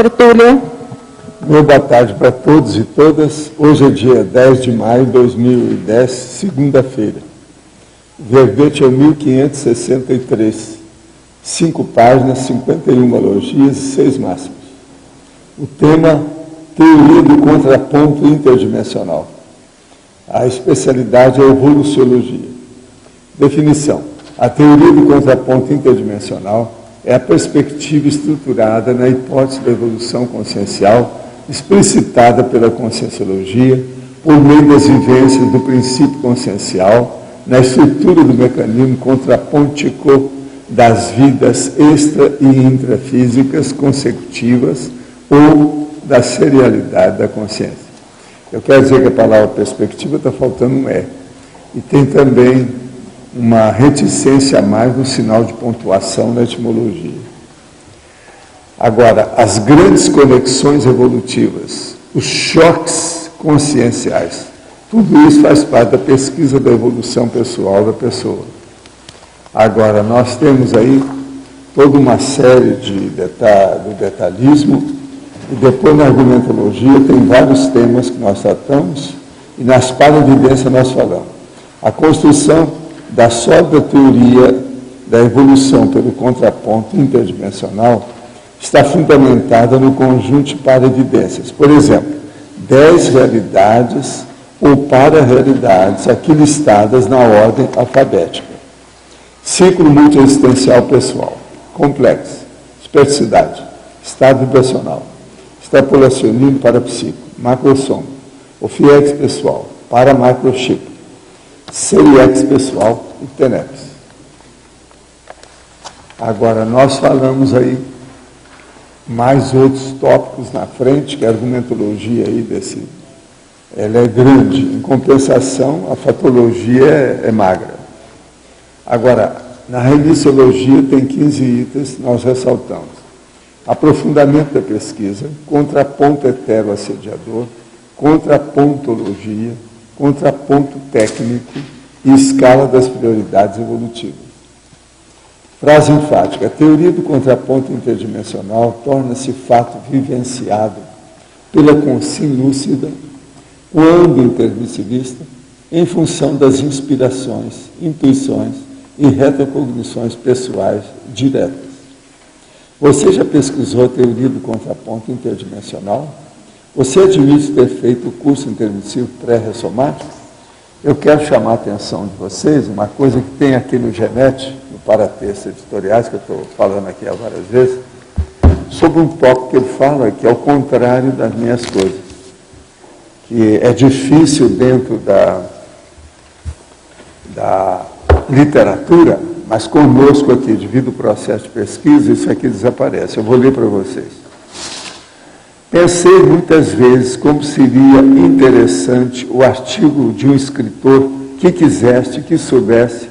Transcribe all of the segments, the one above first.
Tertúlia. Meu boa tarde para todos e todas. Hoje é dia 10 de maio de 2010, segunda-feira. Verbete é 1563. 5 páginas, 51 elogios e 6 máximos. O tema, teoria do contraponto interdimensional. A especialidade é evoluciologia. Definição. A teoria do contraponto interdimensional é a perspectiva estruturada na hipótese da evolução consciencial, explicitada pela conscienciologia, por meio das vivências do princípio consciencial, na estrutura do mecanismo contrapontico das vidas extra- e intrafísicas consecutivas ou da serialidade da consciência. Eu quero dizer que a palavra perspectiva está faltando um E. E tem também uma reticência a mais no sinal de pontuação na etimologia. Agora, as grandes conexões evolutivas, os choques conscienciais, tudo isso faz parte da pesquisa da evolução pessoal da pessoa. Agora, nós temos aí toda uma série do detalhismo, e depois na argumentologia tem vários temas que nós tratamos, e nas paraevidências nós falamos. A construção da sólida teoria da evolução pelo contraponto interdimensional está fundamentada no conjunto de paraevidências. Por exemplo, 10 realidades ou para-realidades aqui listadas na ordem alfabética. Ciclo multiexistencial pessoal, complexo, esperticidade, estado vibracional, extrapolacionismo parapsíquico, macrosoma, ofiex pessoal, paramicrochip, seriex pessoal e tenex. Agora, nós falamos aí mais outros tópicos na frente, que a argumentologia aí ela é grande. Em compensação, a fatologia é magra. Agora, na remissologia tem 15 itens, nós ressaltamos. Aprofundamento da pesquisa, contraponto hetero-assediador, contrapontologia, contraponto técnico e escala das prioridades evolutivas. Frase enfática. A teoria do contraponto interdimensional torna-se fato vivenciado pela consciência lúcida, quando intermissivista, em função das inspirações, intuições e retrocognições pessoais diretas. Você já pesquisou a teoria do contraponto interdimensional? Você admite ter feito o curso intermissivo pré-ressomático? Eu quero chamar a atenção de vocês, uma coisa que tem aqui no GENET, no Paratextos Editoriais, que eu estou falando aqui há várias vezes, sobre um tópico que eu falo, que é o contrário das minhas coisas, que é difícil dentro da literatura, mas conosco aqui, devido ao processo de pesquisa, isso aqui desaparece. Eu vou ler para vocês. Pensei muitas vezes como seria interessante o artigo de um escritor que quisesse, que soubesse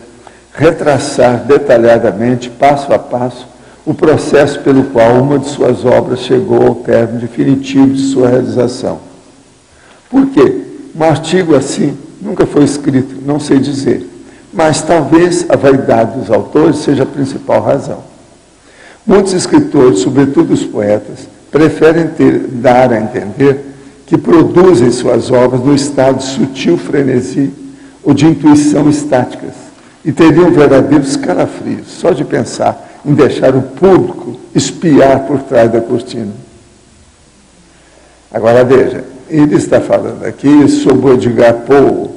retraçar detalhadamente, passo a passo, o processo pelo qual uma de suas obras chegou ao término definitivo de sua realização. Por quê? Um artigo assim nunca foi escrito, não sei dizer, mas talvez a vaidade dos autores seja a principal razão. Muitos escritores, sobretudo os poetas, preferem dar a entender que produzem suas obras no estado de sutil frenesi ou de intuição estáticas e teriam verdadeiros calafrios só de pensar em deixar o público espiar por trás da cortina. Agora veja, ele está falando aqui sobre o Edgar Poe,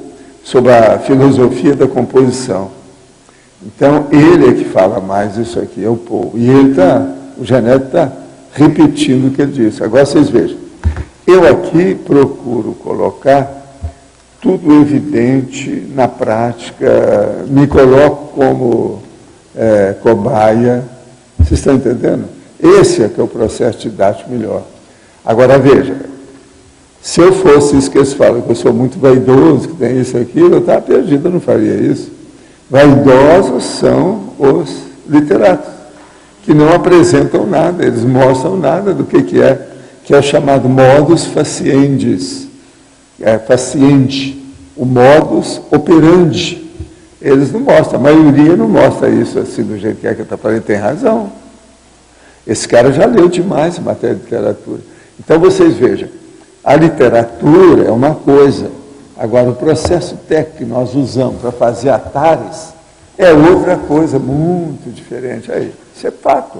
sobre a filosofia da composição. Então, ele é que fala mais isso aqui, é o Poe. E o Genete está repetindo o que ele disse. Agora vocês vejam. Eu aqui procuro colocar tudo evidente na prática, me coloco como cobaia. Vocês estão entendendo? Esse é que é o processo didático melhor. Agora veja, se eu fosse isso que eles falam, que eu sou muito vaidoso, que tem isso aqui, eu estava perdido, eu não faria isso. Vaidosos são os literatos, que não apresentam nada, eles mostram nada do que é o chamado modus faciendi, o modus operandi. Eles não mostram, a maioria não mostra isso assim do jeito que está falando, tem razão. Esse cara já leu demais em matéria de literatura. Então, vocês vejam, a literatura é uma coisa, agora o processo técnico que nós usamos para fazer atares é outra coisa muito diferente. Aí, isso é fato.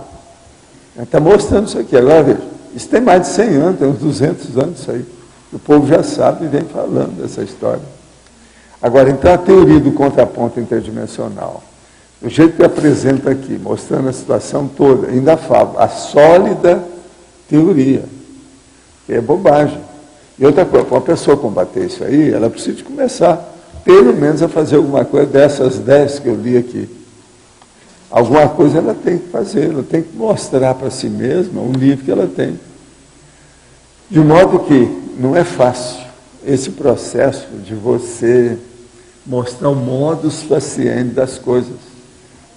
Está mostrando isso aqui. Agora, veja, isso tem mais de 100 anos, tem uns 200 anos isso aí. O povo já sabe e vem falando dessa história. Agora, então, a teoria do contraponto interdimensional, o jeito que eu apresento aqui, mostrando a situação toda, ainda falo, a sólida teoria, que é bobagem. E outra coisa, para uma pessoa combater isso aí, ela precisa de começar, pelo menos, a fazer alguma coisa dessas 10 que eu li aqui. Alguma coisa ela tem que fazer, ela tem que mostrar para si mesma o nível que ela tem. De modo que não é fácil esse processo de você mostrar o modus faciente das coisas.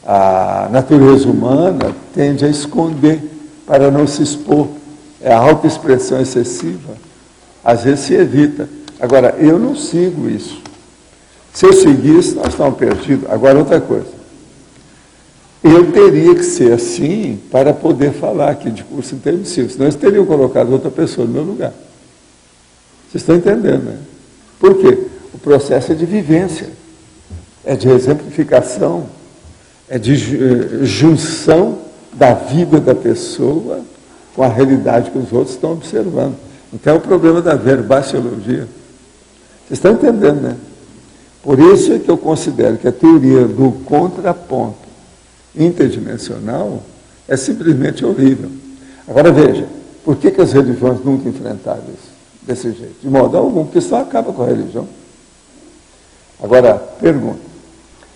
A natureza humana tende a esconder para não se expor. É a autoexpressão excessiva. Às vezes se evita. Agora, eu não sigo isso. Se eu seguisse, nós estamos perdidos. Agora, outra coisa. Eu teria que ser assim para poder falar aqui de curso intermissivo. Senão eles teriam colocado outra pessoa no meu lugar. Vocês estão entendendo, né? Por quê? O processo é de vivência, é de exemplificação, é de junção da vida da pessoa com a realidade que os outros estão observando. Então é o problema da verbaciologia. Vocês estão entendendo, né? Por isso é que eu considero que a teoria do contraponto interdimensional é simplesmente horrível. Agora veja, por que as religiões nunca enfrentaram isso desse jeito? De modo algum, porque isso acaba com a religião. Agora, pergunta.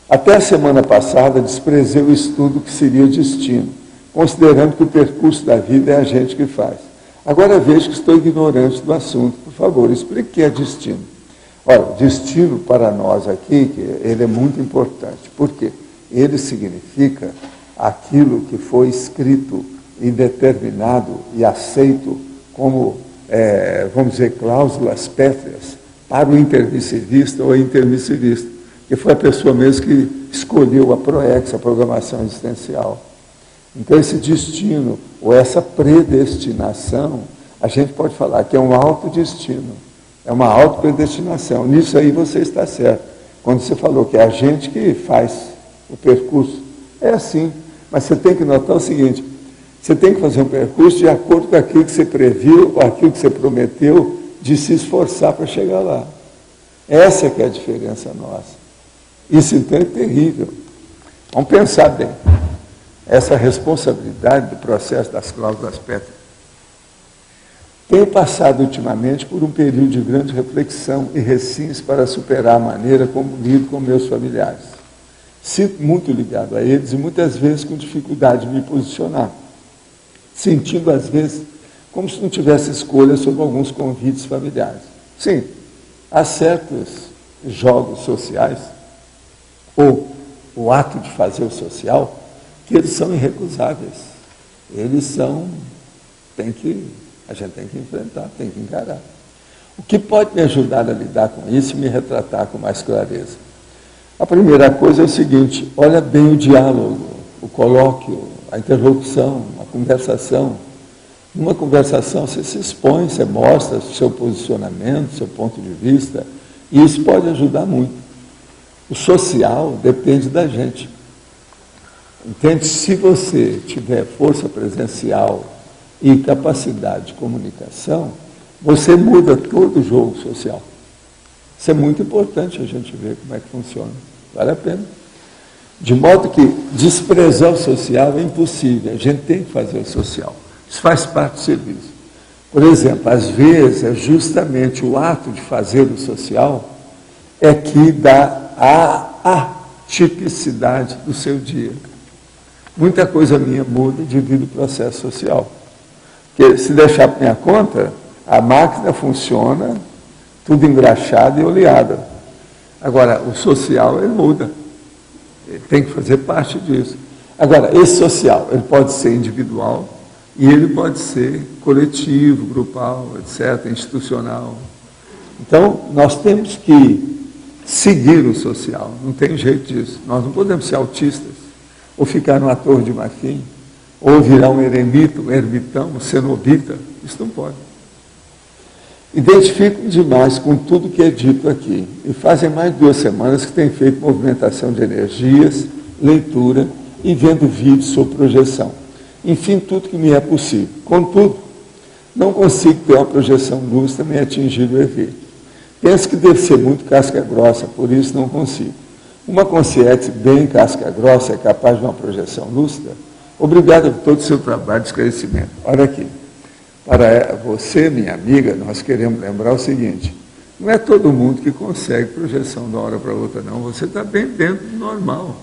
Até a semana passada desprezei o estudo que seria o destino, considerando que o percurso da vida é a gente que faz. Agora vejo que estou ignorante do assunto. Por favor, explique o que é destino. Olha, destino para nós aqui, que ele é muito importante. Por quê? Ele significa aquilo que foi escrito e determinado e aceito como, vamos dizer, cláusulas pétreas para o intermissivista ou intermissivista, que foi a pessoa mesmo que escolheu a PROEX, a programação existencial. Então, esse destino, ou essa predestinação, a gente pode falar que é um autodestino, é uma autopredestinação. Nisso aí você está certo. Quando você falou que é a gente que faz o percurso, é assim. Mas você tem que notar o seguinte, você tem que fazer um percurso de acordo com aquilo que você previu, com aquilo que você prometeu, de se esforçar para chegar lá. Essa é que é a diferença nossa. Isso então é terrível. Vamos pensar bem. Essa responsabilidade do processo das cláusulas pétreas. Tenho passado ultimamente por um período de grande reflexão e recins para superar a maneira como lido com meus familiares. Sinto muito ligado a eles e muitas vezes com dificuldade de me posicionar, sentindo às vezes como se não tivesse escolha sobre alguns convites familiares. Sim, há certos jogos sociais, ou o ato de fazer o social, que eles são irrecusáveis. Eles são, a gente tem que enfrentar, tem que encarar. O que pode me ajudar a lidar com isso e me retratar com mais clareza? A primeira coisa é o seguinte, olha bem o diálogo, o colóquio, a interlocução, a conversação. Numa conversação você se expõe, você mostra o seu posicionamento, seu ponto de vista, e isso pode ajudar muito. O social depende da gente. Entende? Se você tiver força presencial e capacidade de comunicação, você muda todo o jogo social. Isso é muito importante a gente ver como é que funciona. Vale a pena. De modo que desprezar o social é impossível. A gente tem que fazer o social. Isso faz parte do serviço. Por exemplo, às vezes é justamente o ato de fazer o social é que dá a atipicidade do seu dia. Muita coisa minha muda devido ao processo social. Porque se deixar para minha conta, a máquina funciona tudo engraxado e oleado. Agora, o social, ele muda. Ele tem que fazer parte disso. Agora, esse social, ele pode ser individual e ele pode ser coletivo, grupal, etc., institucional. Então, nós temos que seguir o social. Não tem jeito disso. Nós não podemos ser autistas ou ficar numa torre de marfim ou virar um eremita, um ermitão, um cenobita. Isso não pode. Identifico demais com tudo que é dito aqui. E fazem mais de 2 semanas que tenho feito movimentação de energias, leitura e vendo vídeos sobre projeção. Enfim, tudo que me é possível. Contudo, não consigo ter uma projeção lúcida nem atingir o EV. Penso que deve ser muito casca grossa, por isso não consigo. Uma consciência bem casca grossa é capaz de uma projeção lúcida? Obrigado por todo o seu trabalho de esclarecimento. Olha aqui. Para você, minha amiga, nós queremos lembrar o seguinte: não é todo mundo que consegue projeção de uma hora para outra, não. Você está bem dentro do normal.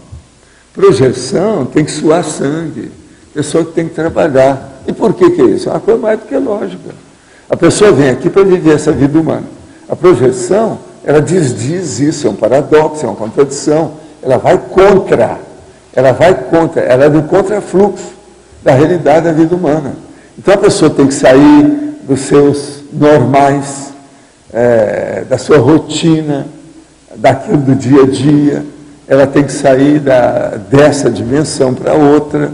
Projeção tem que suar sangue, pessoa que tem que trabalhar. E por que é isso? É uma coisa mais do que lógica. A pessoa vem aqui para viver essa vida humana. A projeção, ela diz isso, é um paradoxo, é uma contradição. Ela vai contra, ela é do contrafluxo da realidade da vida humana. Então a pessoa tem que sair dos seus normais, da sua rotina, daquilo do dia a dia. Ela tem que sair dessa dimensão para outra.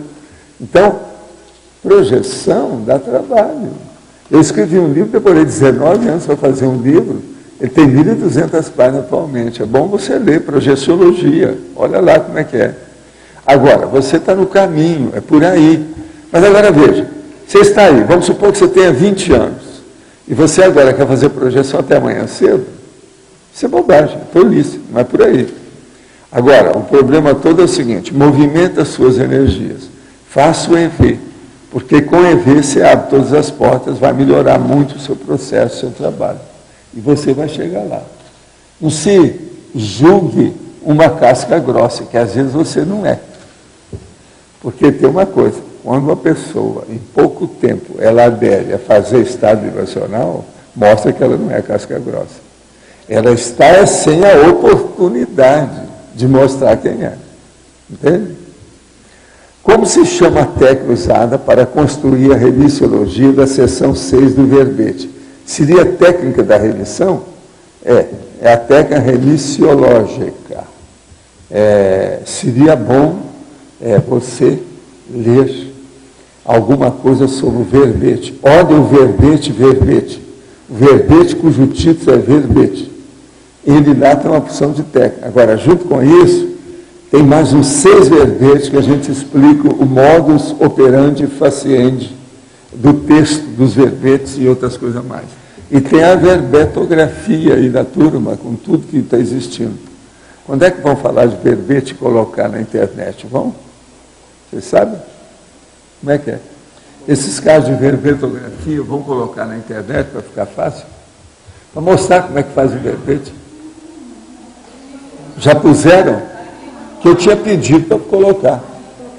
Então, projeção dá trabalho. Eu escrevi um livro, demorei 19 anos para fazer um livro. Ele tem 1.200 páginas atualmente. É bom você ler Projeciologia. Olha lá como é que é. Agora, você está no caminho, é por aí. Mas agora veja. Você está aí, vamos supor que você tenha 20 anos, e você agora quer fazer projeção até amanhã cedo? Isso é bobagem, é tolice, não é por aí. Agora, o problema todo é o seguinte: movimenta as suas energias, faça o EV, porque com o EV você abre todas as portas, vai melhorar muito o seu processo, o seu trabalho, e você vai chegar lá. Não se julgue uma casca grossa, que às vezes você não é. Porque tem uma coisa: quando uma pessoa, em pouco tempo, ela adere a fazer estado vibracional, mostra que ela não é casca grossa. Ela está sem a oportunidade de mostrar quem é. Entende? Como se chama a técnica usada para construir a remissiologia da seção 6 do verbete? Seria a técnica da remissão? É a técnica remissiológica. Seria bom você ler alguma coisa sobre o verbete. Olha o verbete. O verbete cujo título é verbete. Ele lá tem uma opção de técnica. Agora, junto com isso, tem mais uns 6 verbetes que a gente explica o modus operandi faciendi do texto dos verbetes e outras coisas mais. E tem a verbetografia aí da turma, com tudo que está existindo. Quando é que vão falar de verbete e colocar na internet? Vão? Vocês sabem? Como é que é? Esses casos de verbetografia vão colocar na internet para ficar fácil? Para mostrar como é que faz o verbete. Já puseram? Que eu tinha pedido para colocar.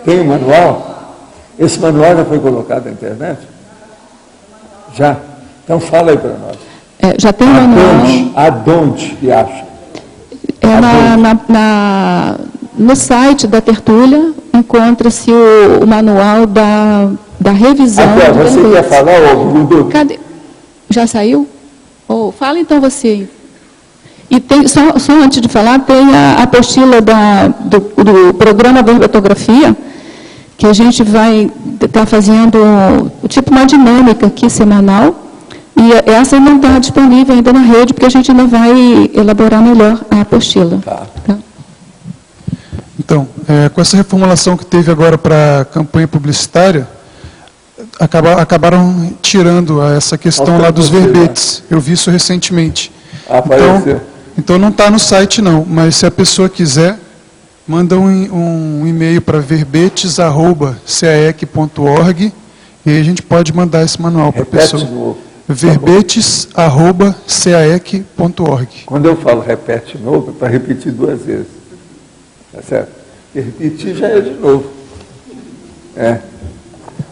Tem um manual? Esse manual já foi colocado na internet? Já? Então fala aí para nós. Já tem um manual. Aonde que acha? No site da Tertúlia encontra-se o manual da revisão. Agora, você quer falar, Bruno? Cadê? Já saiu? Fala então você. E tem, só antes de falar, tem a apostila do programa Verbetografia, que a gente vai estar fazendo tipo uma dinâmica aqui semanal, e essa não está disponível ainda na rede, porque a gente ainda vai elaborar melhor a apostila. Tá? Então, com essa reformulação que teve agora para a campanha publicitária, acabaram tirando essa questão lá dos verbetes. Eu vi isso recentemente. Então não está no site não, mas se a pessoa quiser, manda um e-mail para verbetes@caec.org e aí a gente pode mandar esse manual para a pessoa. verbetes@caec.org. Quando eu falo repete de novo, é para repetir 2 vezes. Tá certo? E repetir já é de novo.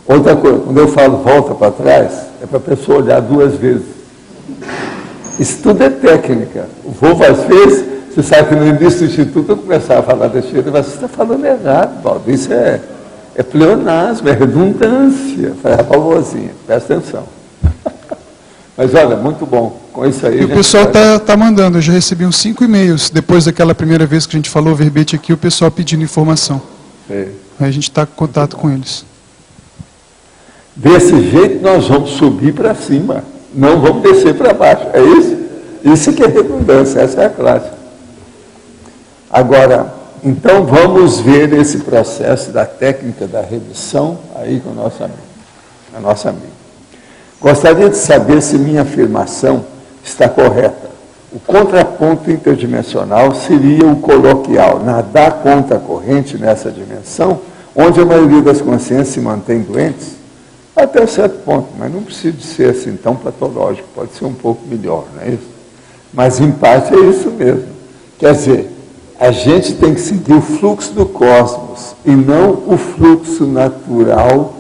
Outra coisa, quando eu falo volta para trás, é para a pessoa olhar 2 vezes. Isso tudo é técnica. O vou às vezes, você sabe que no início do Instituto eu começava a falar desse jeito, mas você está falando errado, Paulo. Isso é pleonasmo, é redundância. Faz a vozinha, presta atenção. Mas olha, muito bom. Com isso aí. E o pessoal está mandando, eu já recebi uns 5 e-mails, depois daquela primeira vez que a gente falou verbete aqui, o pessoal pedindo informação. Sei. Aí a gente está em contato com eles. Desse jeito nós vamos subir para cima, não vamos descer para baixo. É isso? Isso que é redundância, essa é a clássica. Agora, então vamos ver esse processo da técnica da redução aí com a nossa amiga. Gostaria de saber se minha afirmação está correta. O contraponto interdimensional seria o coloquial, nadar contra a corrente nessa dimensão, onde a maioria das consciências se mantém doentes, até um certo ponto, mas não precisa ser assim tão patológico, pode ser um pouco melhor, não é isso? Mas em parte é isso mesmo. Quer dizer, a gente tem que seguir o fluxo do cosmos e não o fluxo natural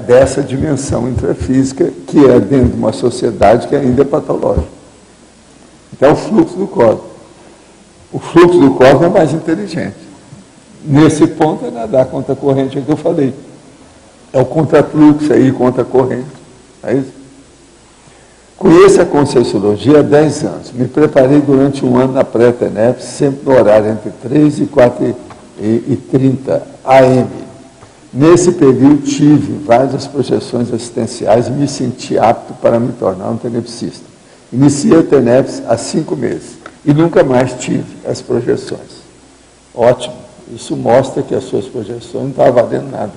dessa dimensão intrafísica, que é dentro de uma sociedade que ainda é patológica. Então, o fluxo do cosmos. O fluxo do cosmos é mais inteligente. Nesse ponto é nadar contra a corrente, é o que eu falei. É o contrafluxo aí, contra a corrente. É isso? Conheço a Conscienciologia há 10 anos. Me preparei durante um ano na pré-TENEP, sempre no horário entre 3 e 4h30 AM. Nesse período tive várias projeções assistenciais e me senti apto para me tornar um tenepsista. Iniciei a TENEPS há 5 meses e nunca mais tive as projeções. Ótimo, isso mostra que as suas projeções não estavam valendo nada.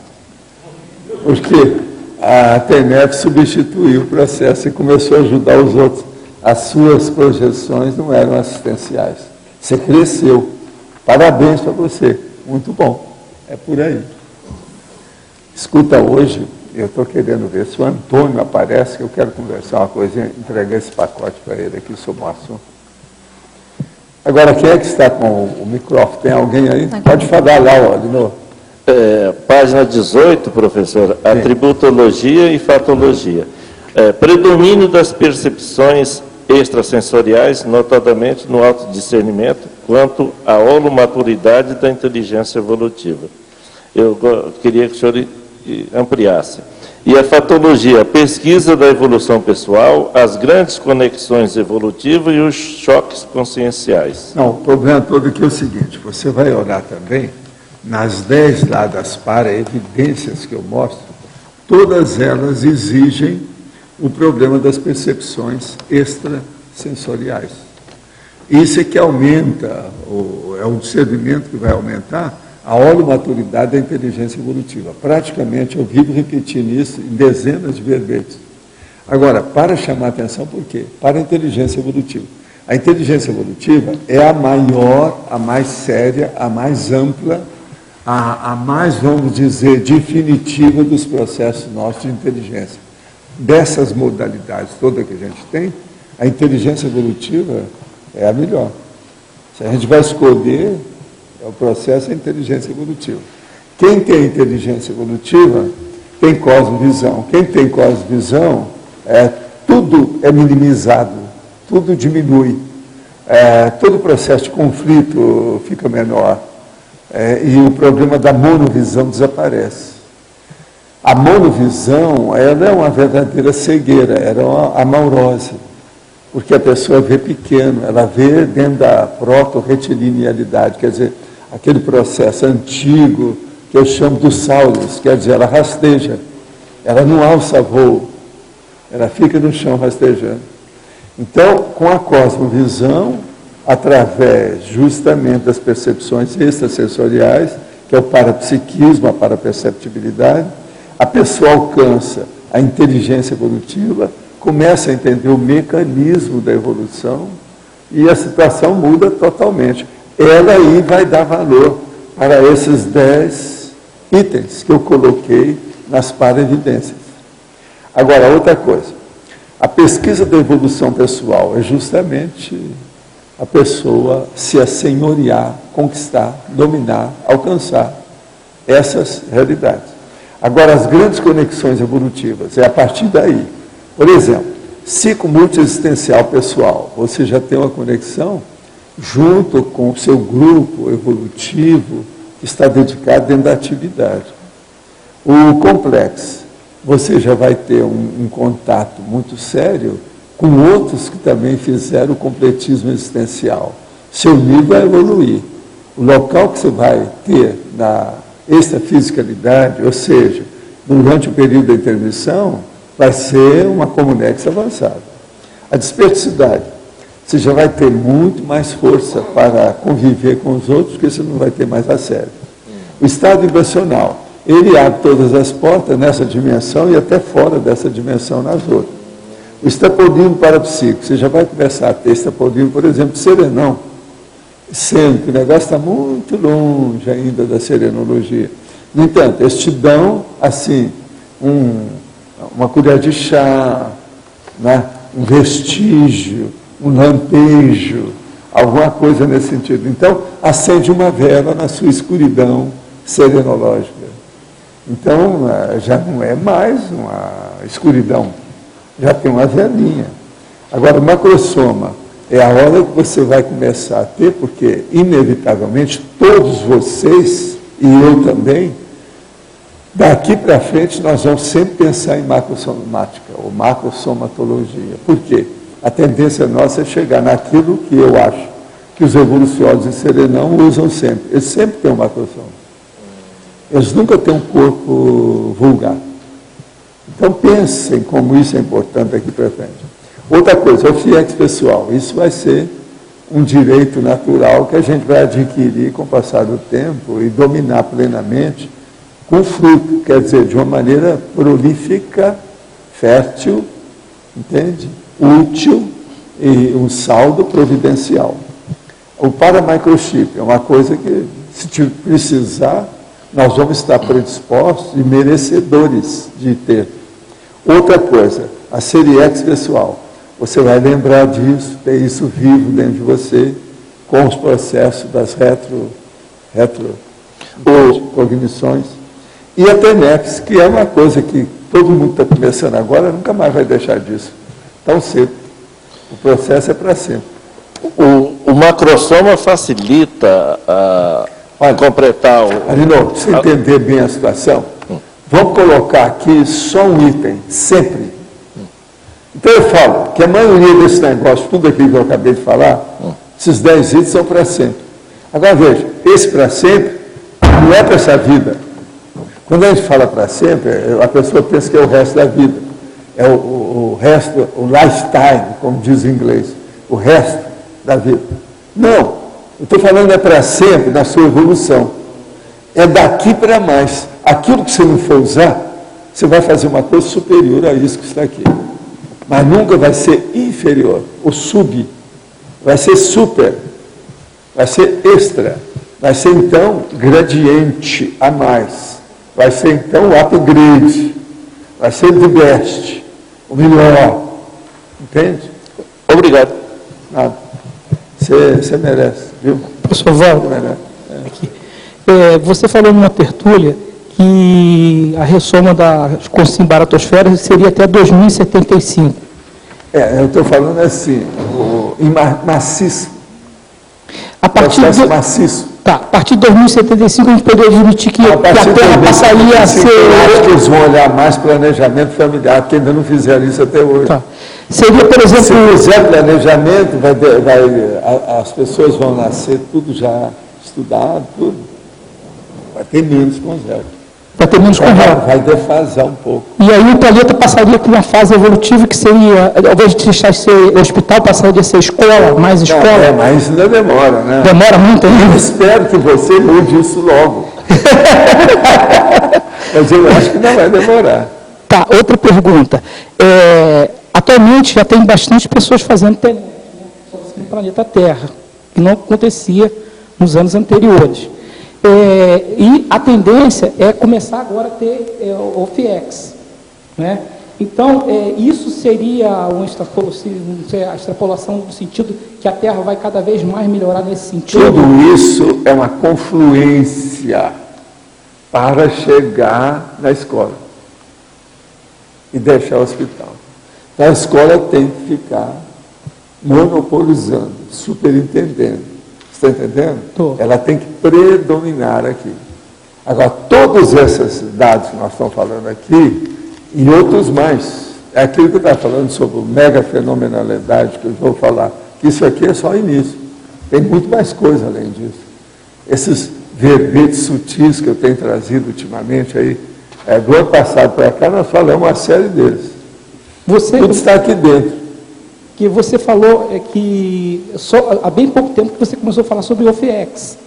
Porque a TENEPS substituiu o processo e começou a ajudar os outros. As suas projeções não eram assistenciais. Você cresceu. Parabéns para você. Muito bom. É por aí. Escuta, hoje, eu estou querendo ver se o Antônio aparece, que eu quero conversar uma coisinha, entregar esse pacote para ele aqui sobre o assunto. Agora, quem é que está com o microfone? Tem alguém aí? Pode falar lá, de novo. Página 18, professor, atributologia e fatologia. Predomínio das percepções extrasensoriais, notadamente no autodiscernimento, quanto à holomaturidade da inteligência evolutiva. Eu queria que o senhor ampliasse. E a fatologia, a pesquisa da evolução pessoal, as grandes conexões evolutivas e os choques conscienciais. Não, o problema todo aqui é o seguinte, você vai olhar também, nas 10 lá das para-evidências que eu mostro, todas elas exigem o problema das percepções extrasensoriais. Isso é que aumenta, é um discernimento que vai aumentar a holomaturidade da inteligência evolutiva. Praticamente, eu vivo repetindo isso em dezenas de verbetes. Agora, para chamar atenção, por quê? Para a inteligência evolutiva. A inteligência evolutiva é a maior, a mais séria, a mais ampla, a mais, vamos dizer, definitiva dos processos nossos de inteligência. Dessas modalidades todas que a gente tem, a inteligência evolutiva é a melhor. Se a gente vai escolher, o processo é a inteligência evolutiva. Quem tem inteligência evolutiva tem cosmovisão. Quem tem cosmovisão, tudo é minimizado, tudo diminui. Todo o processo de conflito fica menor. E o problema da monovisão desaparece. A monovisão, ela é uma verdadeira cegueira, ela é uma amaurose, porque a pessoa vê pequeno, ela vê dentro da proto-retilinealidade, quer dizer, aquele processo antigo que eu chamo do Saulus, quer dizer, ela rasteja, ela não alça voo, ela fica no chão rastejando. Então, com a cosmovisão, através justamente das percepções extrasensoriais, que é o parapsiquismo, a paraperceptibilidade, a pessoa alcança a inteligência evolutiva, começa a entender o mecanismo da evolução e a situação muda totalmente. Ela aí vai dar valor para esses 10 itens que eu coloquei nas para-evidências. Agora, outra coisa. A pesquisa da evolução pessoal é justamente a pessoa se assenhorear, conquistar, dominar, alcançar essas realidades. Agora, as grandes conexões evolutivas, é a partir daí. Por exemplo, ciclo multiexistencial pessoal, você já tem uma conexão junto com o seu grupo evolutivo que está dedicado dentro da atividade. O complexo, você já vai ter um contato muito sério com outros que também fizeram o completismo existencial. Seu nível vai evoluir. O local que você vai ter na extrafisicalidade, ou seja, durante o período da intermissão, vai ser uma comunex avançada. A desperticidade, você já vai ter muito mais força para conviver com os outros, porque você não vai ter mais assédio. O estado vibracional, ele abre todas as portas nessa dimensão e até fora dessa dimensão nas outras. O estapolino parapsíquico, você já vai começar a ter estapolino, por exemplo, serenão. Sempre, o negócio está muito longe ainda da serenologia. No entanto, eles te dão, assim, uma colher de chá, né? Um vestígio, um lampejo, alguma coisa nesse sentido. Então, acende uma vela na sua escuridão serenológica. Então, já não é mais uma escuridão, já tem uma velinha. Agora, o macrosoma é a hora que você vai começar a ter, porque, inevitavelmente, todos vocês, e eu também, daqui para frente, nós vamos sempre pensar em macrosomática, ou macrosomatologia. Por quê? A tendência nossa é chegar naquilo que eu acho que os evolucionários em serenão usam sempre. Eles sempre têm um macrosoma. Eles nunca têm um corpo vulgar. Então, pensem como isso é importante daqui para frente. Outra coisa, o FIEX pessoal. Isso vai ser um direito natural que a gente vai adquirir com o passar do tempo e dominar plenamente com fruto, quer dizer, de uma maneira prolífica, fértil, entende? Útil e um saldo providencial. O paramicrochip é uma coisa que, se precisar, nós vamos estar predispostos e merecedores de ter. Outra coisa, a série X pessoal. Você vai lembrar disso, ter isso vivo dentro de você, com os processos das retrocognições. E a TENEX, que é uma coisa que todo mundo está começando agora, nunca mais vai deixar disso. Tão cedo. O processo é para sempre. O macrosoma facilita completar o... Arinaldo, para você entender bem a situação, vamos colocar aqui só um item, sempre. Então eu falo que a maioria desse negócio, tudo aquilo que eu acabei de falar, esses 10 itens são para sempre. Agora veja, esse para sempre não é para essa vida. Quando a gente fala para sempre, a pessoa pensa que é o resto da vida. É o resto, o lifetime, como diz em inglês, o resto da vida. Não, eu estou falando é para sempre na sua evolução. É daqui para mais. Aquilo que você não for usar, você vai fazer uma coisa superior a isso que está aqui. Mas nunca vai ser inferior, ou sub, vai ser super, vai ser extra, vai ser então gradiente a mais, vai ser então o upgrade, vai ser the best, o melhor, entende? Obrigado. Nada. Você merece, viu? Professor Valdo, você falou numa tertúlia que a ressoma da baratosfera seria até 2075. Eu estou falando assim, maciço. A partir maciço. Tá, a partir de 2075 a gente poderia admitir que a Terra passaria a ser... Eu acho que eles vão olhar mais planejamento familiar, porque ainda não fizeram isso até hoje. Tá. Seria, por exemplo... Se fizer planejamento, as pessoas vão nascer tudo já estudado, tudo. Vai ter menos com zero. Vai ter menos com zero. Vai defasar um pouco. E aí o planeta passaria por uma fase evolutiva que seria, ao invés de deixar de ser hospital, passaria a ser escola, mais escola. Mas ainda demora, né? Demora muito ainda. Eu espero que você mude isso logo. Mas eu acho que não vai demorar. Tá, outra pergunta. Atualmente já tem bastante pessoas fazendo TENEX, no planeta Terra, que não acontecia nos anos anteriores. E a tendência é começar agora a ter o FIEX, né? Então, isso seria a extrapolação no sentido que a Terra vai cada vez mais melhorar nesse sentido? Tudo isso é uma confluência para chegar na escola e deixar o hospital. Então, a escola tem que ficar monopolizando, superintendendo. Está entendendo? Tô. Ela tem que predominar aqui. Agora, todos esses dados que nós estamos falando aqui, e outros mais, é aquilo que eu estava falando sobre mega fenomenalidade, que eu vou falar, que isso aqui é só o início. Tem muito mais coisa além disso. Esses verbetes sutis que eu tenho trazido ultimamente aí, Do ano passado para cá, nós falamos uma série deles. Tudo está aqui dentro. Que você falou que só há bem pouco tempo que você começou a falar sobre o OFIEX.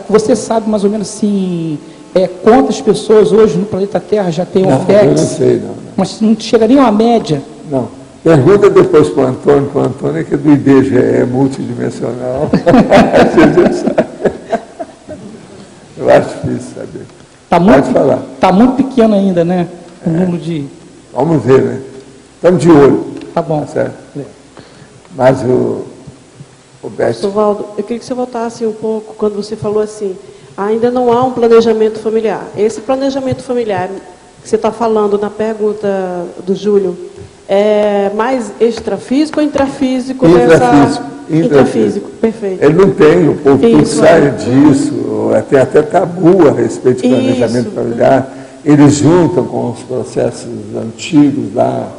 Você sabe mais ou menos assim, quantas pessoas hoje no planeta Terra já tem OFIEX? Eu não sei, não. Mas não chegariam à média? Não. Pergunta depois para o Antônio, que é do IBGE, multidimensional. Eu acho difícil saber. Pode falar. Está muito pequeno ainda, né? O número de... Vamos ver, né? Estamos de olho. Tá bom. Tá certo? Mas o Beto... Professor Valdo, eu queria que você voltasse um pouco quando você falou assim, ainda não há um planejamento familiar. Esse planejamento familiar que você está falando na pergunta do Júlio, é mais extrafísico ou intrafísico? Intrafísico, perfeito. Ele não tem, o povo tudo sai disso, tem até tabu a respeito de planejamento familiar. Eles juntam com os processos antigos lá,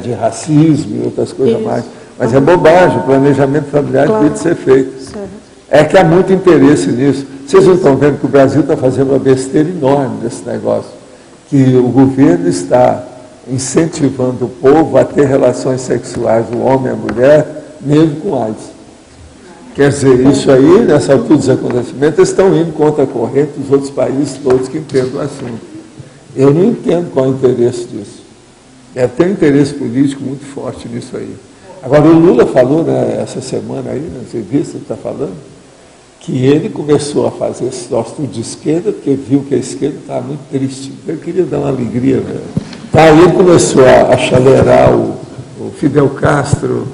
de racismo e outras coisas mais. Mas é bobagem, o planejamento familiar tem de ser feito. Certo. É que há muito interesse nisso. Vocês não estão vendo que o Brasil está fazendo uma besteira enorme nesse negócio, que o governo está incentivando o povo a ter relações sexuais, o homem e a mulher, mesmo com AIDS. Quer dizer, isso aí, nessa altura dos acontecimentos, eles estão indo contra a corrente dos outros países todos que entendem o assunto. Eu não entendo qual é o interesse disso. Deve ter um interesse político muito forte nisso aí. Agora, o Lula falou, né, essa semana aí, na entrevista, está falando, que ele começou a fazer esse estudo de esquerda, porque viu que a esquerda estava muito triste. Ele queria dar uma alegria, né? Aí ele começou a chalerar o Fidel Castro,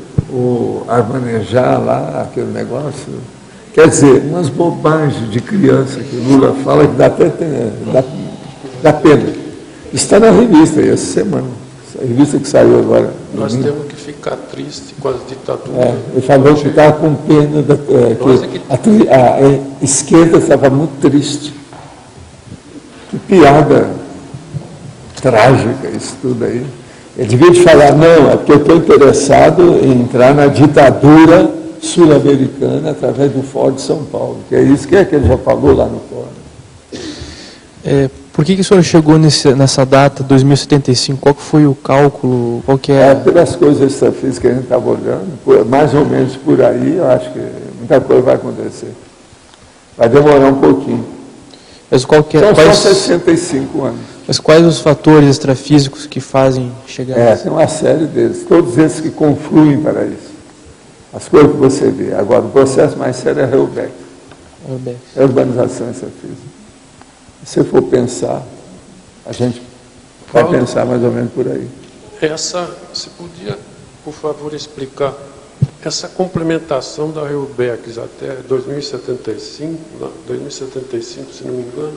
a manejar lá, aquele negócio. Quer dizer, umas bobagens de criança que o Lula fala que dá até dá pena. Está na revista aí, essa semana. A revista que saiu agora. Nós temos que ficar tristes com as ditaduras. Ele falou que estava com pena, que a esquerda estava muito triste. Que piada trágica isso tudo aí. Ele devia de falar, não, é porque eu estou interessado em entrar na ditadura sul-americana através do Fórum de São Paulo, que é isso que ele já falou lá no fórum. Por que o senhor chegou nessa data, 2075? Qual que foi o cálculo? Qual que é? Pelas coisas extrafísicas que a gente estava olhando, mais ou menos por aí, eu acho que muita coisa vai acontecer. Vai demorar um pouquinho. Mas qual que é? São só 65 anos. Mas quais os fatores extrafísicos que fazem chegar tem uma série deles, todos esses que confluem para isso. As coisas que você vê. Agora, o processo mais sério é a Reubeck. É a urbanização extrafísica. Se for pensar, a gente vai pensar mais ou menos por aí. Você podia, por favor, explicar essa complementação da Reubeck até 2075, se não me engano,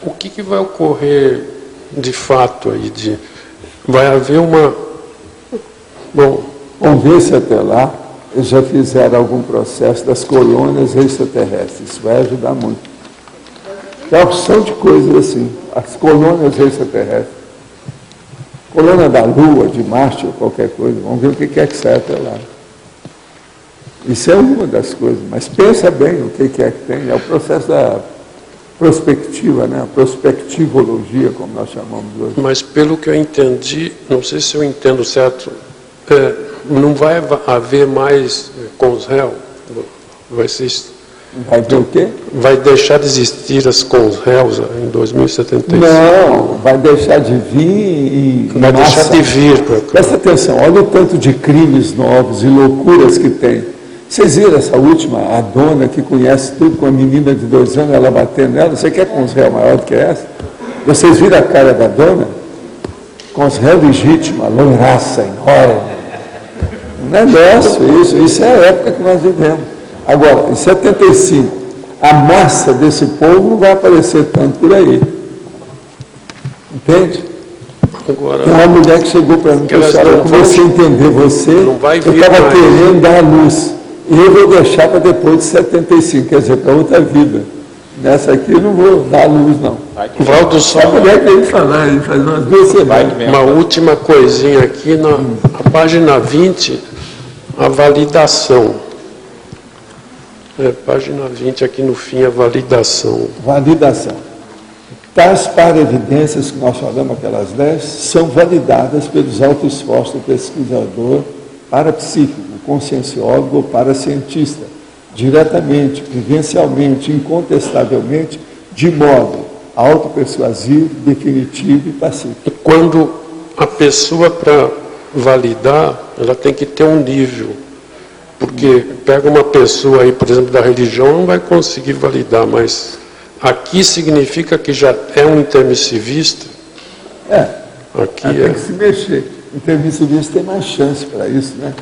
o que vai ocorrer de fato aí? Vai haver uma... Vamos ver se até lá eles já fizeram algum processo das colônias extraterrestres. Isso vai ajudar muito. Tem uma opção de coisas assim, as colônias extraterrestres. Colônia da Lua, de Marte ou qualquer coisa, vamos ver o que é que sai até lá. Isso é uma das coisas, mas pensa bem o que é que tem, é o processo da prospectiva, né? A prospectivologia, como nós chamamos hoje. Mas pelo que eu entendi, não sei se eu entendo certo, não vai haver mais com os réus, vai ser... Vai ter o quê? Vai deixar de existir as cons-réus em 2075? Não, vai deixar de vir Vai deixar de vir. Presta atenção, olha o tanto de crimes novos e loucuras que tem. Vocês viram essa última, a dona que conhece tudo, com a menina de 2 anos, ela batendo nela? Você quer cons-réu maior do que essa? Vocês viram a cara da dona? Cons-réu legítima, louraça, enorme. Um negócio, isso é a época que nós vivemos. Agora, em 75, a massa desse povo não vai aparecer tanto por aí. Entende? Agora, tem uma mulher que chegou para mim e disse, eu comecei a entender você, eu estava querendo dar a luz. E eu vou deixar para depois de 75, quer dizer, para outra vida. Nessa aqui eu não vou dar a luz, não. Valdo, só a mulher que ele falar, ele faz umas 2 semanas. Uma última coisinha aqui, na página 20, a validação. Página 20, aqui no fim, a validação. Validação. Tais para-evidências que nós falamos, aquelas 10, são validadas pelos altos esforços do pesquisador parapsíquico, conscienciólogo ou paracientista, diretamente, vivencialmente, incontestavelmente, de modo autopersuasivo, definitivo e pacífico. Quando a pessoa, para validar, ela tem que ter um nível. Porque pega uma pessoa aí, por exemplo, da religião, não vai conseguir validar, mas aqui significa que já é um intermissivista? Aqui tem que se mexer. O intermissivista tem mais chance para isso, né?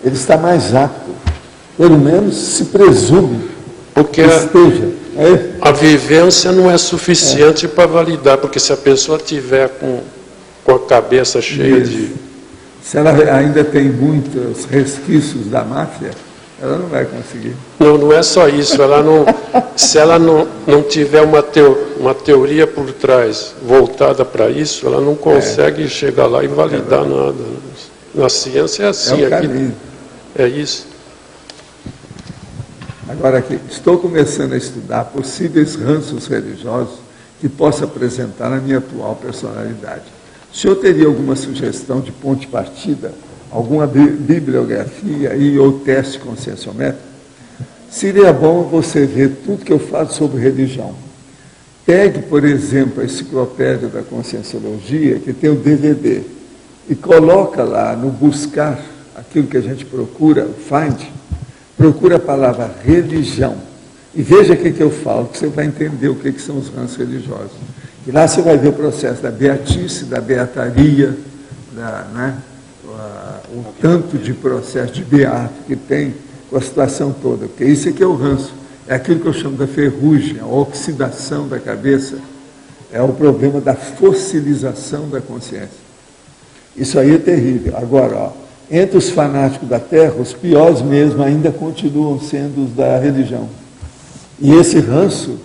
Ele está mais apto. Pelo menos se presume porque que esteja. A vivência não é suficiente para validar, porque se a pessoa tiver com a cabeça cheia de... Se ela ainda tem muitos resquícios da máfia, ela não vai conseguir. Não é só isso. Ela não, se ela não tiver uma teoria por trás voltada para isso, ela não consegue chegar lá e validar nada. Na ciência é assim. É o caminho. É isso. Agora aqui, estou começando a estudar possíveis ranços religiosos que possa apresentar na minha atual personalidade. O senhor teria alguma sugestão de ponto de partida, alguma bibliografia ou teste conscienciométrico? Seria bom você ver tudo que eu falo sobre religião. Pegue, por exemplo, a enciclopédia da Conscienciologia, que tem o DVD, e coloca lá no buscar, aquilo que a gente procura, o find, procura a palavra religião. E veja o que eu falo, que você vai entender o que são os ranços religiosos. E lá você vai ver o processo da beatice, da beataria, o tanto de processo de beato que tem com a situação toda. Porque isso aqui é o ranço. É aquilo que eu chamo da ferrugem, a oxidação da cabeça. É o problema da fossilização da consciência. Isso aí é terrível. Agora, entre os fanáticos da Terra, os piores mesmo ainda continuam sendo os da religião. E esse ranço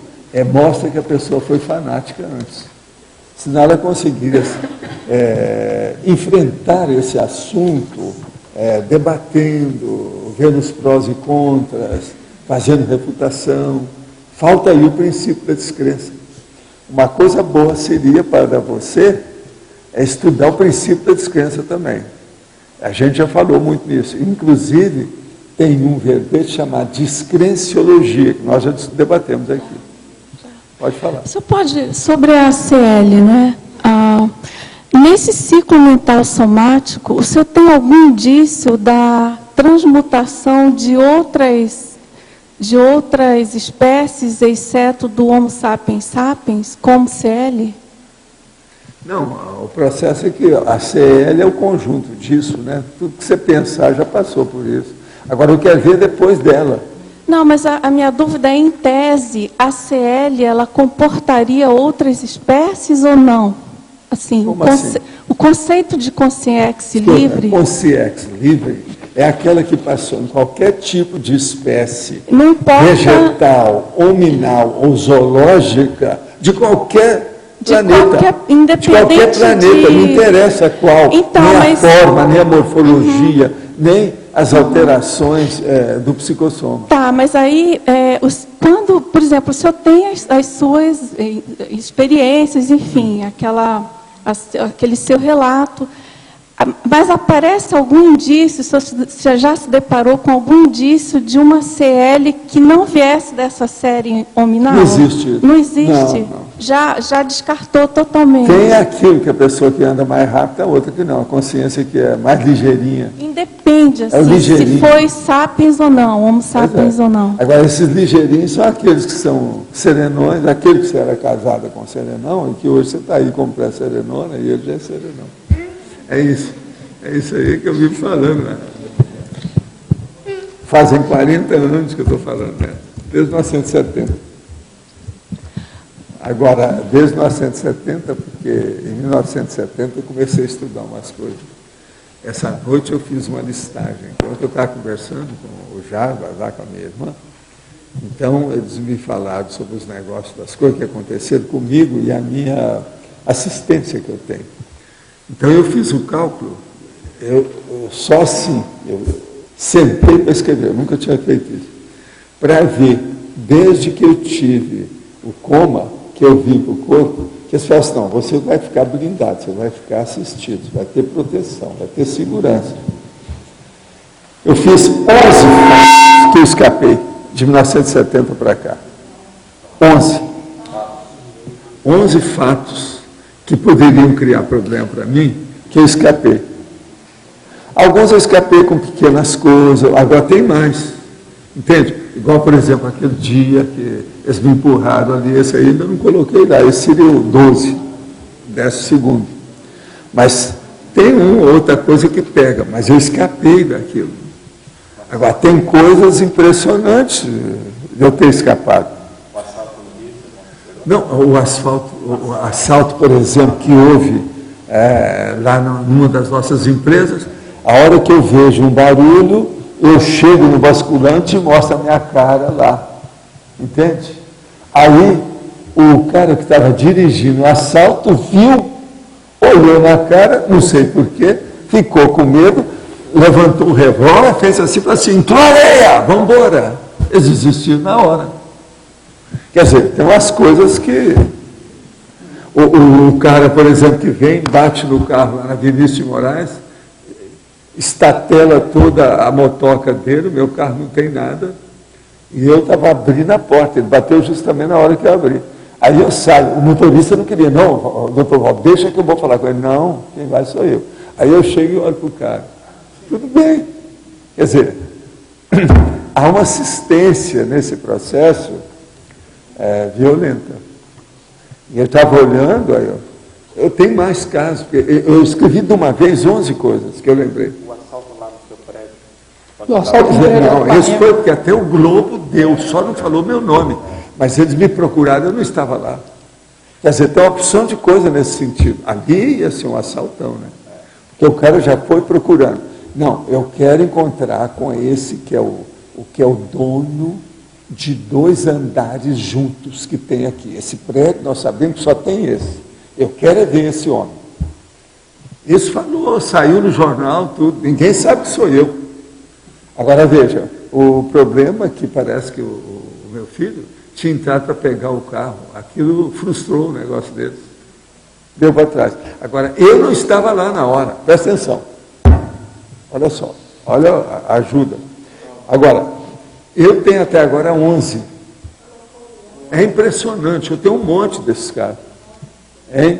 mostra que a pessoa foi fanática antes. Senão ela conseguiria enfrentar esse assunto, debatendo, vendo os prós e contras, fazendo refutação. Falta aí o princípio da descrença. Uma coisa boa seria para você estudar o princípio da descrença também. A gente já falou muito nisso. Inclusive, tem um verbete chamado descrenciologia, que nós já debatemos aqui. Pode falar. Você pode, sobre a CL, né? Nesse ciclo mental somático, o senhor tem algum indício da transmutação de outras espécies, exceto do Homo sapiens sapiens, como CL? Não, o processo é que a CL é o conjunto disso, né? Tudo que você pensar já passou por isso. Agora, eu quero ver depois dela. Não, mas a minha dúvida é, em tese, a CL, ela comportaria outras espécies ou não? Assim, o conceito de consciência livre... Consciência livre é aquela que passou em qualquer tipo de espécie, não importa, vegetal, hominal ou zoológica, de qualquer planeta. Independente de qualquer planeta, não interessa qual, então, nem a forma, nem a morfologia, nem as alterações do psicossoma. Tá, mas aí, quando, por exemplo, o senhor tem as suas experiências, enfim, aquele seu relato, mas aparece algum indício, você já se deparou com algum indício de uma CL que não viesse dessa série hominal? Não existe isso. Não existe? Não. Já descartou totalmente. Tem aquilo que a pessoa que anda mais rápido, a outra que não. A consciência que é mais ligeirinha. Independe, assim, se foi sapiens ou não, Homo sapiens ou não. Agora, esses ligeirinhos são aqueles que são serenões, aquele que você era casada com serenão, e que hoje você está aí como pré-serenona, e ele já é serenão. É isso aí que eu vivo falando, né? Fazem 40 anos que eu estou falando, né? Desde 1970. Agora, desde 1970, porque em 1970 eu comecei a estudar umas coisas. Essa noite eu fiz uma listagem. Enquanto eu estava conversando com o Java, lá com a minha irmã, então eles me falaram sobre os negócios, das coisas que aconteceram comigo e a minha assistência que eu tenho. Então eu fiz o cálculo, eu só assim, eu sentei para escrever, eu nunca tinha feito isso, para ver, desde que eu tive o coma, que eu vim para o corpo, que eles falam assim, não, você vai ficar blindado, você vai ficar assistido, vai ter proteção, vai ter segurança. Eu fiz 11 fatos que eu escapei, de 1970 para cá. 11 fatos que poderiam criar problema para mim, que eu escapei. Alguns eu escapei com pequenas coisas, agora tem mais, entende? Igual, por exemplo, aquele dia que eles me empurraram ali, esse aí eu não coloquei lá, esse seria o 12, 10º. Mas tem uma ou outra coisa que pega, mas eu escapei daquilo. Agora, tem coisas impressionantes de eu ter escapado. O assalto no Rio? Não, o assalto, por exemplo, que houve lá numa das nossas empresas, a hora que eu vejo um barulho, eu chego no basculante e mostro a minha cara lá. Entende? Aí, o cara que estava dirigindo o assalto viu, olhou na cara, não sei porquê, ficou com medo, levantou o revólver, fez assim, falou assim, clareia, vamos embora. Eles desistiram na hora. Quer dizer, tem umas coisas que... O cara, por exemplo, que vem, bate no carro lá na Vinícius de Moraes, estatela toda a motoca dele, o meu carro não tem nada, e eu estava abrindo a porta, ele bateu justamente na hora que eu abri. Aí eu saio, o motorista não queria, não, doutor Valdo, deixa que eu vou falar com ele. Não, quem vai sou eu. Aí eu chego e olho para o cara. Tudo bem. Quer dizer, há uma assistência nesse processo violenta. E eu estava olhando, aí eu tenho mais casos, porque eu escrevi de uma vez 11 coisas que eu lembrei. O assalto lá no seu prédio. O assalto Não, esse foi porque até o Globo deu, só não falou meu nome. Mas eles me procuraram, eu não estava lá. Quer dizer, tem uma opção de coisa nesse sentido. Ali ia ser um assaltão, né? Porque o cara já foi procurando. Não, eu quero encontrar com esse que é o dono de 2 andares juntos que tem aqui. Esse prédio, nós sabemos que só tem esse. Eu quero é ver esse homem. Isso falou, saiu no jornal, tudo. Ninguém sabe que sou eu. Agora, veja, o problema é que parece que o meu filho tinha entrado para pegar o carro. Aquilo frustrou o negócio deles. Deu para trás. Agora, eu não estava lá na hora. Presta atenção. Olha só. Olha a ajuda. Agora, eu tenho até agora 11. É impressionante. Eu tenho um monte desses caras. Hein?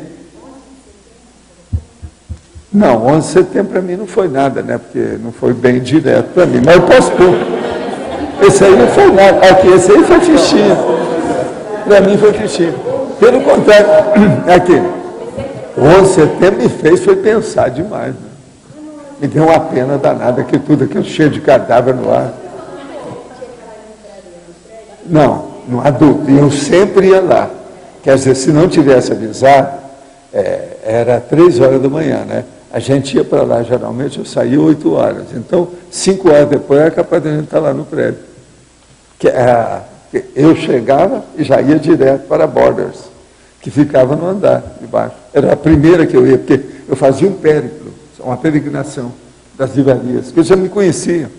Não, 11 de setembro para mim não foi nada, né? Porque não foi bem direto para mim. Mas eu posso pôr. Esse aí não foi nada. Aqui, esse aí foi fichinho. Para mim foi fichinho. Pelo contrário, aqui. 11 de setembro me fez foi pensar demais. Né? Me deu uma pena danada que tudo aquilo cheio de cadáver no ar. Não, não há dúvida. E eu sempre ia lá. Quer dizer, se não tivesse avisado, era 3 horas da manhã, né? A gente ia para lá, geralmente, eu saía 8 horas. Então, 5 horas depois, era capaz de a gente estar lá no prédio. Eu chegava e já ia direto para Borders, que ficava no andar de baixo. Era a primeira que eu ia, porque eu fazia um périplo, uma peregrinação das livrarias, que eles já me conheciam.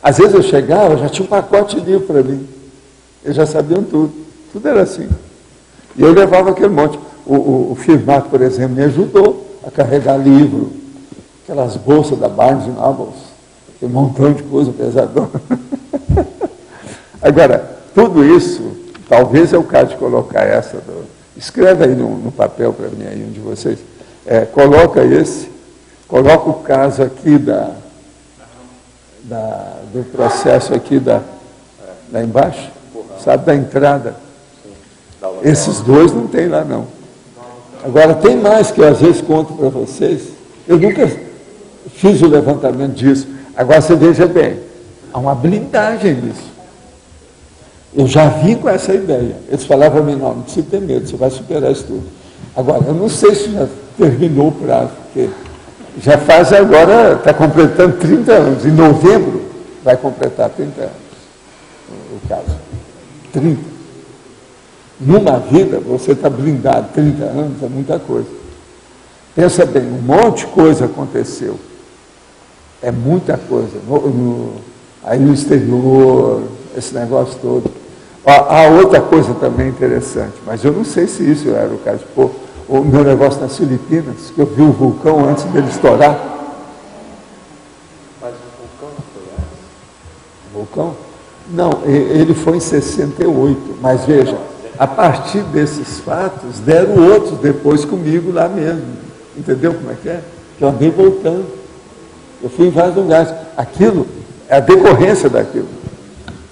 Às vezes eu chegava, já tinha um pacote de livro para mim. Eles já sabiam tudo. Tudo era assim. E eu levava aquele monte. O Firmato, por exemplo, me ajudou a carregar livro, aquelas bolsas da Barnes & Noble, um montão de coisa pesadona. Agora, tudo isso, talvez é o caso de colocar essa. Escreve aí no papel para mim, aí, um de vocês. Coloca esse, coloca o caso aqui do processo aqui lá embaixo, sabe, da entrada. Esses 2 não tem lá, não. Agora, tem mais que eu às vezes conto para vocês. Eu nunca fiz o levantamento disso. Agora, você veja bem, há uma blindagem nisso. Eu já vim com essa ideia. Eles falavam para mim, não precisa ter medo, você vai superar isso tudo. Agora, eu não sei se já terminou o prazo, porque já faz agora, está completando 30 anos. Em novembro, vai completar 30 anos o caso. 30. Numa vida, você está blindado 30 anos, é muita coisa. Pensa bem, um monte de coisa aconteceu. É muita coisa. Aí no exterior, esse negócio todo. Há outra coisa também interessante, mas eu não sei se isso era o caso. Pô, o meu negócio nas Filipinas, que eu vi o vulcão antes dele estourar. Mas o vulcão não foi antes? O vulcão? Não, ele foi em 68, mas veja, a partir desses fatos, deram outros depois comigo lá mesmo. Entendeu como é que é? Que eu andei voltando. Eu fui em vários lugares. Aquilo é a decorrência daquilo.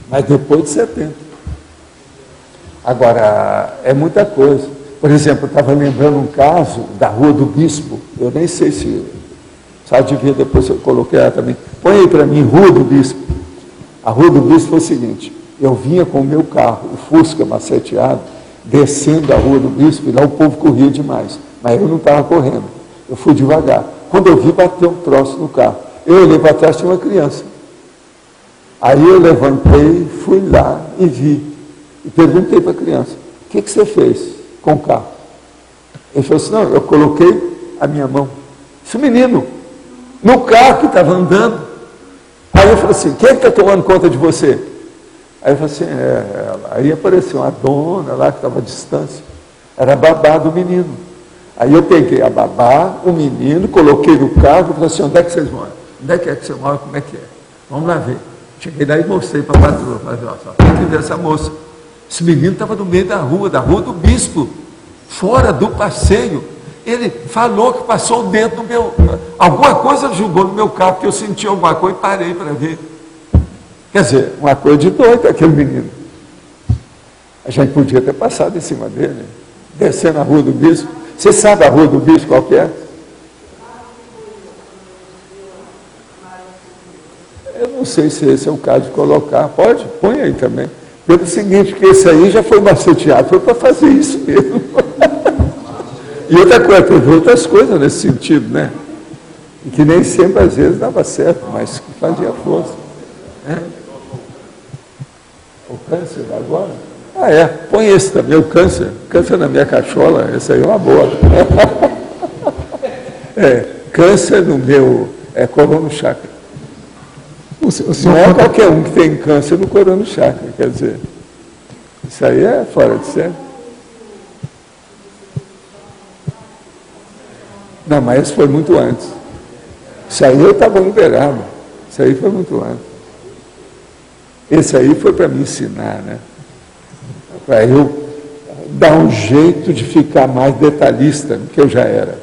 Mas depois de 70. Agora, é muita coisa. Por exemplo, eu estava lembrando um caso da Rua do Bispo. Eu nem sei se... Só devia, depois eu coloquei ela também. Põe aí para mim, Rua do Bispo. A Rua do Bispo foi o seguinte. Eu vinha com o meu carro, o Fusca maceteado, descendo a Rua do Bispo, e lá o povo corria demais. Mas eu não estava correndo. Eu fui devagar. Quando eu vi, bateu um troço no carro. Eu olhei para trás, tinha uma criança. Aí eu levantei, fui lá e vi. E perguntei para a criança, o que você fez com o carro? Ele falou assim, não, eu coloquei a minha mão. Esse menino, no carro que estava andando. Aí eu falei assim, quem é que está tomando conta de você? Aí eu falei assim, aí apareceu uma dona lá que estava à distância. Era a babá do menino. Aí eu peguei a babá, o menino, coloquei no carro e falei assim, onde é que vocês moram? Onde é que você mora? Como é que é? Vamos lá ver. Cheguei lá e mostrei para a patroa. Falei, ó, só tem que ver essa moça. Esse menino estava no meio da Rua do Bispo, fora do passeio. Ele falou que passou o dedo no meu... Alguma coisa jogou no meu carro, porque eu senti alguma coisa e parei para ver. Quer dizer, uma coisa de doido aquele menino. A gente podia ter passado em cima dele, descendo a Rua do Bispo. Você sabe a Rua do Bispo qual que é? Eu não sei se esse é o caso de colocar. Pode? Põe aí também. Pelo seguinte, que esse aí já foi maceteado, foi para fazer isso mesmo. E outra coisa, teve outras coisas nesse sentido, né? E que nem sempre, às vezes, dava certo, mas que fazia força. Né? O câncer agora? Ah, é. Põe esse também, o câncer. Câncer na minha cachola, esse aí é uma boa. Câncer no meu corono chakra. Não é qualquer um que tem câncer no corono chakra, quer dizer, isso aí é fora de série. Não, mas esse foi muito antes. Isso aí eu estava liberado. Isso aí foi muito antes. Esse aí foi para me ensinar, né? Para eu dar um jeito de ficar mais detalhista do que eu já era.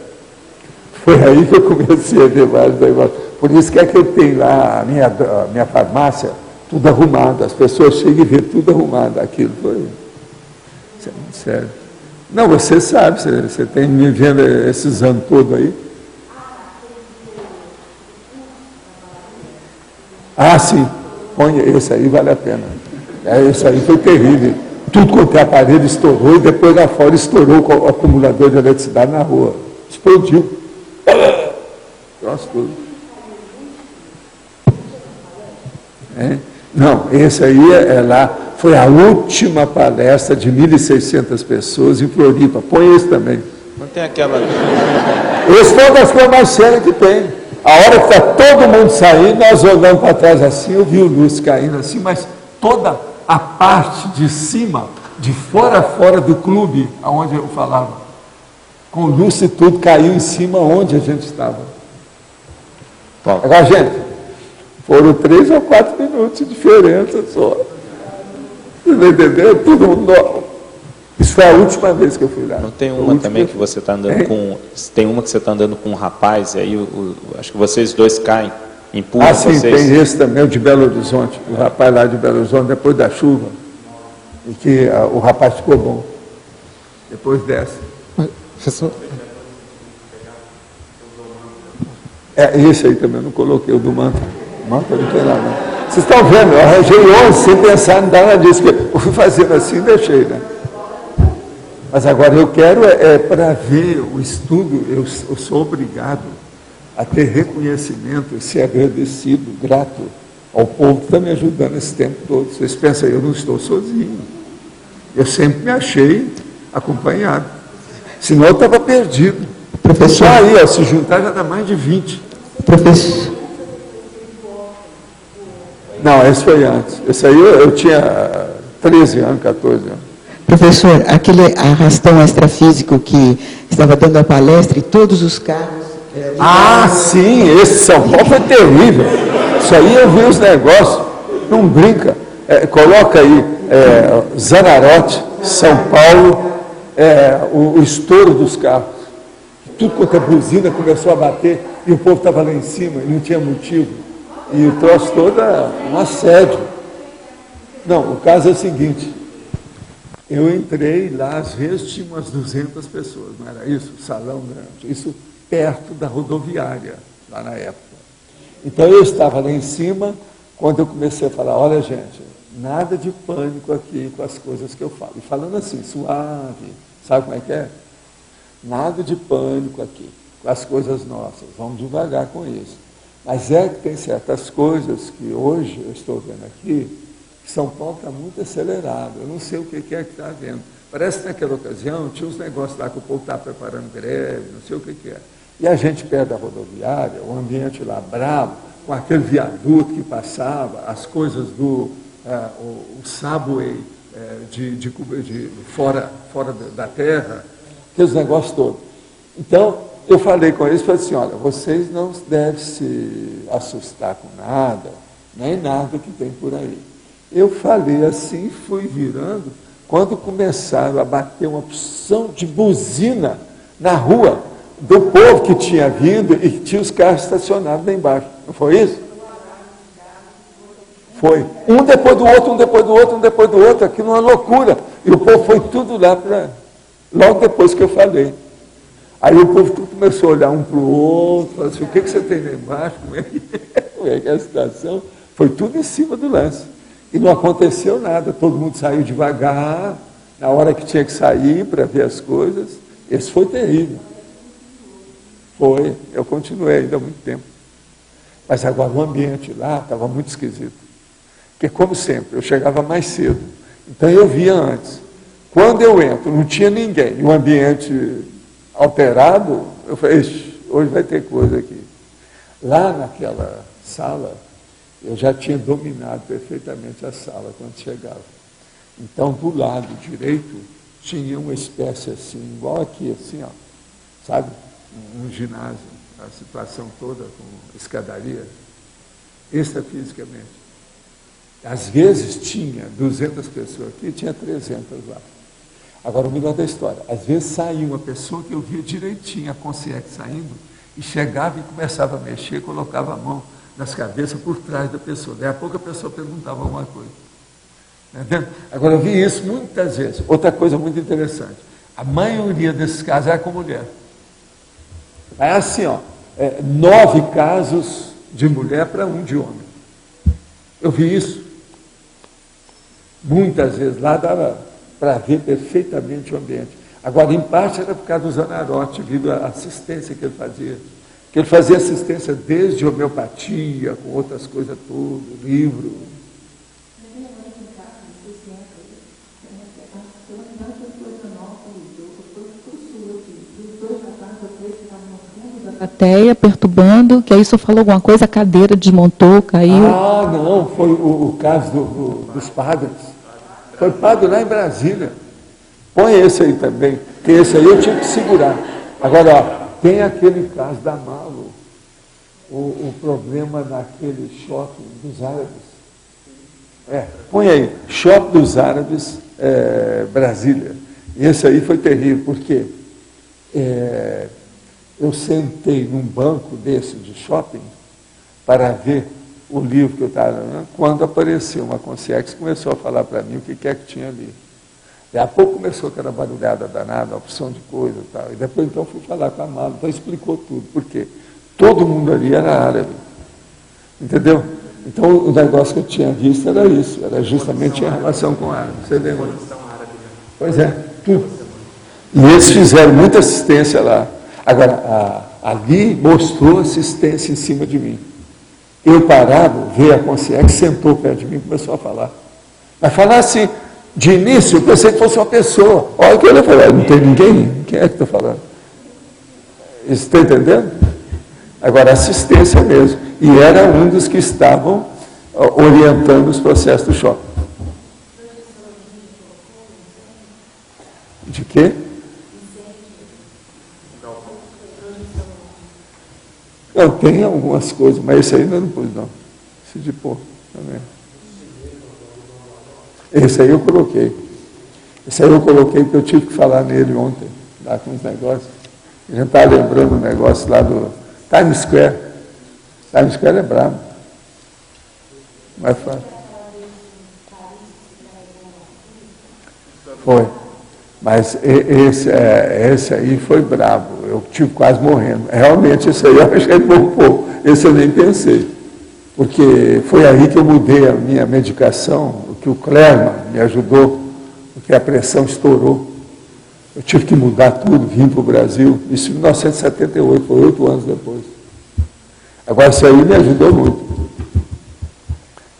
Foi aí que eu comecei a ver vários negócios. Por isso que é que eu tenho lá a minha farmácia, tudo arrumado. As pessoas chegam e vêem tudo arrumado. Aquilo foi... Isso é muito sério. Não, você sabe, você tem me vendo esses anos todos aí. Ah, sim. Põe esse aí, vale a pena. Esse aí foi terrível. Tudo quanto é aparelho estourou e depois lá fora estourou o acumulador de eletricidade na rua. Explodiu. Troço tudo. Não, esse aí lá, foi a última palestra de 1.600 pessoas em Floripa. Põe esse também. Não tem aquela... Esse foi uma das coisas mais sérias que tem. A hora que está todo mundo saindo, nós olhamos para trás assim, eu vi o Lúcio caindo assim, mas toda a parte de cima, de fora a fora do clube, aonde eu falava, com o Lúcio e tudo, caiu em cima onde a gente estava. Agora, gente, foram 3 ou 4 minutos de diferença só. Você entendeu? Tudo mundo. Isso foi a última vez que eu fui lá. Não tem uma também que você está andando com... Tem uma que você está andando com um rapaz, e aí acho que vocês dois caem, empurram vocês. Sim, tem esse também, o de Belo Horizonte. O rapaz lá de Belo Horizonte, depois da chuva, e que o rapaz ficou bom. Depois desce. Professor... Esse aí também eu não coloquei, o do Manta. Manta não tem lá, não. Vocês estão vendo, eu arranjei 11 sem pensar em dar nada disso. Eu fui fazendo assim e deixei, né? Mas agora eu quero para ver o estudo, eu sou obrigado a ter reconhecimento, ser agradecido, grato ao povo que está me ajudando esse tempo todo. Vocês pensam, eu não estou sozinho. Eu sempre me achei acompanhado. Senão eu estava perdido. Professor, só aí, ó, se juntar já dá mais de 20. Professor. Não, esse foi antes. Esse aí eu tinha 13 anos, 14 anos. Professor, aquele arrastão extrafísico que estava dando a palestra e todos os carros... Ah, sim, esse São Paulo foi terrível. Isso aí eu vi os negócios, não brinca. Coloca aí, Zanarote, São Paulo, o estouro dos carros. Tudo quanto a buzina começou a bater e o povo estava lá em cima e não tinha motivo. E o troço todo era um assédio. Não, o caso é o seguinte, eu entrei lá, às vezes tinha umas 200 pessoas, não era isso? Salão grande, isso perto da rodoviária, lá na época. Então eu estava lá em cima, quando eu comecei a falar, olha gente, nada de pânico aqui com as coisas que eu falo. E falando assim, suave, sabe como é que é? Nada de pânico aqui, com as coisas nossas, vamos devagar com isso. Mas é que tem certas coisas que hoje eu estou vendo aqui, que São Paulo está muito acelerado, eu não sei o que é que está havendo. Parece que naquela ocasião tinha uns negócios lá que o povo estava preparando greve, não sei o que é. E a gente perto da rodoviária, o ambiente lá bravo, com aquele viaduto que passava, as coisas do o subway de fora da terra, aqueles negócios todos. Então, eu falei com eles, falei assim, olha, vocês não devem se assustar com nada, nem nada que tem por aí. Eu falei assim, fui virando, quando começaram a bater uma opção de buzina na rua, do povo que tinha vindo e que tinha os carros estacionados lá embaixo. Não foi isso? Foi. Um depois do outro, um depois do outro, um depois do outro, aquilo uma loucura. E o povo foi tudo lá para... Logo depois que eu falei. Aí o povo tudo começou a olhar um para o outro, falou assim, o que você tem lá embaixo? Como é que é a situação? Foi tudo em cima do lance. E não aconteceu nada, todo mundo saiu devagar, na hora que tinha que sair para ver as coisas. Esse foi terrível. Foi, eu continuei ainda há muito tempo. Mas agora o ambiente lá estava muito esquisito. Porque, como sempre, eu chegava mais cedo. Então eu via antes. Quando eu entro, não tinha ninguém. E o ambiente alterado, eu falei, hoje vai ter coisa aqui. Lá naquela sala, eu já tinha dominado perfeitamente a sala quando chegava. Então, do lado direito, tinha uma espécie assim, igual aqui, assim, ó, sabe? Um ginásio, a situação toda com escadaria, extrafisicamente. Às vezes tinha 200 pessoas aqui, tinha 300 lá. Agora, o melhor da história, às vezes saía uma pessoa que eu via direitinho a consciência saindo, e chegava e começava a mexer, colocava a mão nas cabeças por trás da pessoa. Daí a pouco a pessoa perguntava alguma coisa. Entendeu? Agora, eu vi isso muitas vezes. Outra coisa muito interessante, a maioria desses casos era com mulher. É assim, ó, 9 casos de mulher para 1 de homem. Eu vi isso. Muitas vezes lá dava para ver perfeitamente o ambiente. Agora, em parte era por causa do Zanarote, devido à assistência que ele fazia. Que ele fazia assistência desde homeopatia, com outras coisas tudo, livro. Plateia perturbando, que aí o senhor falou alguma coisa, a cadeira desmontou, caiu. Ah, não, foi o caso dos padres. Foi padre lá em Brasília. Põe esse aí também, porque esse aí eu tinha que segurar. Agora, ó, tem aquele caso da Malo, o problema naquele shopping dos árabes. Põe aí, shopping dos árabes, Brasília. E esse aí foi terrível, porque eu sentei num banco desse de shopping para ver o livro que eu estava lendo, quando apareceu uma concierge que começou a falar para mim o que é que tinha ali. Daí a pouco começou aquela barulhada danada, a opção de coisa e tal. E depois então fui falar com a Mala, então explicou tudo. Por quê? Todo mundo ali era árabe. Entendeu? Então o negócio que eu tinha visto era isso, era justamente em relação com árabe. Você lembra? Pois é, tudo. E eles fizeram muita assistência lá. Agora, ali mostrou assistência em cima de mim. Eu parado, veio a concierge, sentou perto de mim e começou a falar. Mas falar assim, de início, eu pensei que fosse uma pessoa. Olha que ele falou, não tem ninguém? Quem é que está falando? Está entendendo? Agora, assistência mesmo. E era um dos que estavam orientando os processos do shopping. De quê? Não, tem algumas coisas, mas esse aí ainda não pus, não. Esse de pôr também. Esse aí eu coloquei. Esse aí eu coloquei porque eu tive que falar nele ontem, lá com os negócios. A gente estava lembrando um negócio lá do Times Square. Times Square é brabo. Mais fácil. Foi. Mas esse aí foi brabo. Eu tive quase morrendo. Realmente, esse aí eu achei bom pouco. Esse eu nem pensei. Porque foi aí que eu mudei a minha medicação, o que o Clerman me ajudou, porque a pressão estourou. Eu tive que mudar tudo, vim para o Brasil. Isso em 1978, foi 8 anos depois. Agora, isso aí me ajudou muito.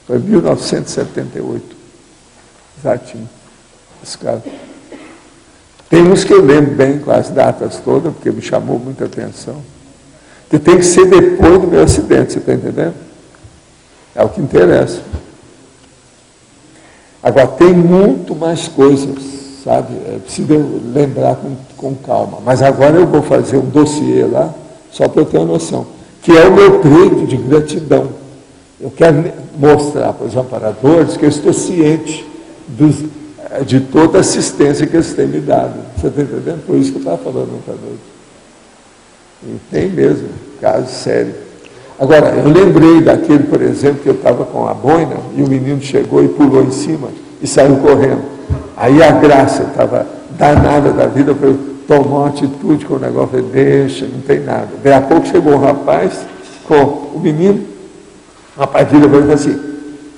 Foi em 1978. Exatinho. Esse caso. Tem uns que eu lembro bem com as datas todas, porque me chamou muita atenção. Que tem que ser depois do meu acidente, você está entendendo? É o que interessa. Agora, tem muito mais coisas, sabe? É preciso lembrar com calma. Mas agora eu vou fazer um dossiê lá, só para eu ter uma noção, que é o meu pleito de gratidão. Eu quero mostrar para os amparadores que eu estou ciente de toda a assistência que eles têm me dado. Você está entendendo? Por isso que eu estava falando ontem à noite. E tem mesmo, caso sério. Agora, eu lembrei daquele, por exemplo, que eu estava com a boina e o menino chegou e pulou em cima e saiu correndo. Aí a Graça estava danada da vida para eu tomar uma atitude com o negócio. Falei, deixa, não tem nada. Daí a pouco chegou um rapaz com o menino, o rapaz vira para ele e falou assim,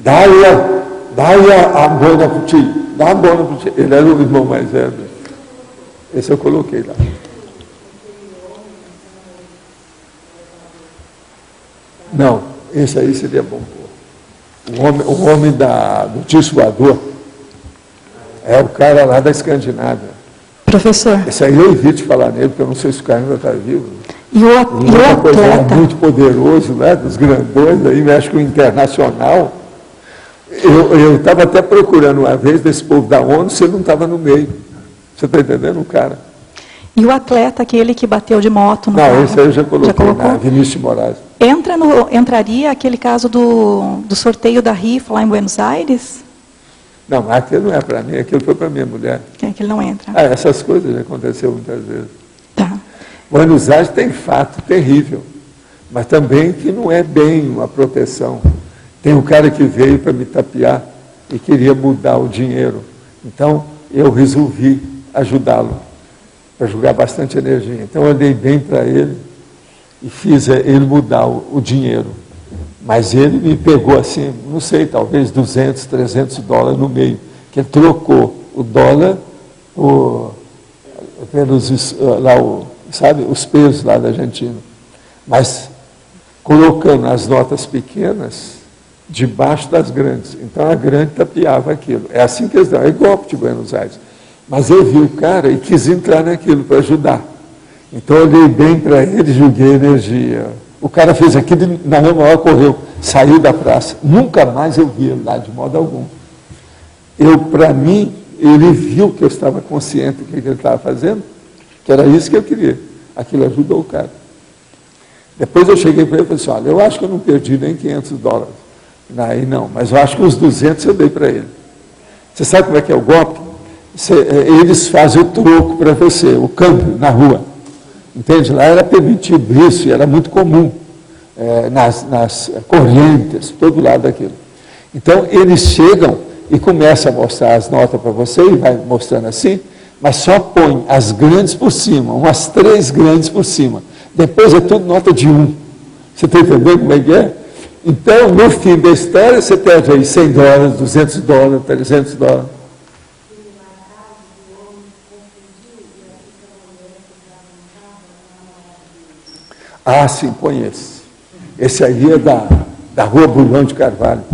dá aí a boina para o tio. Dá a bola para o tio. Ele era o irmão mais velho. Esse eu coloquei lá. Não, esse aí seria bom. O homem do disco voador é o cara lá da Escandinávia. Professor. Esse aí eu evito falar nele, porque eu não sei se o cara ainda está vivo. E o atleta? Muito poderoso, né, dos grandões, aí mexe com o internacional. Eu estava até procurando uma vez desse povo da ONU, se ele não estava no meio. Você está entendendo, o cara? E o atleta, aquele que bateu de moto no carro? Não, esse aí eu já coloquei, Vinícius Moraes. Entraria aquele caso do sorteio da rifa lá em Buenos Aires? Não, aquele não é para mim, aquele foi para minha mulher. Aquele não entra. Essas coisas já aconteceram muitas vezes. Tá. Buenos Aires tem fato terrível, mas também que não é bem uma proteção. Tem um cara que veio para me tapear e queria mudar o dinheiro. Então, eu resolvi ajudá-lo, para jogar bastante energia. Então, eu dei bem para ele e fiz ele mudar o dinheiro. Mas ele me pegou assim, não sei, talvez 200, 300 dólares no meio, que ele trocou o dólar pelos, sabe, os pesos lá da Argentina. Mas colocando as notas pequenas debaixo das grandes. Então a grande tapeava aquilo. É assim que eles dão, é golpe de Buenos Aires. Mas eu vi o cara e quis entrar naquilo para ajudar. Então eu olhei bem para ele e joguei energia. O cara fez aquilo e na mesma hora correu, saiu da praça. Nunca mais eu vi ele lá de modo algum. Para mim, ele viu que eu estava consciente do que ele estava fazendo, que era isso que eu queria. Aquilo ajudou o cara. Depois eu cheguei para ele e falei assim, olha, eu acho que eu não perdi nem 500 dólares. Aí não, mas eu acho que uns 200 eu dei para ele. Você sabe como é que é o golpe? Eles fazem o troco para você, o câmbio na rua. Entende? Lá era permitido isso, e era muito comum, nas correntes, todo lado daquilo. Então, eles chegam e começam a mostrar as notas para você, e vai mostrando assim, mas só põe as grandes por cima, umas 3 grandes por cima. Depois é tudo nota de 1. Você está entendendo como é que é? Então, no fim da história, você perde aí 100 dólares, 200 dólares, 300 dólares. Ah, sim, conheço. Esse aí é da Rua Bulhão de Carvalho.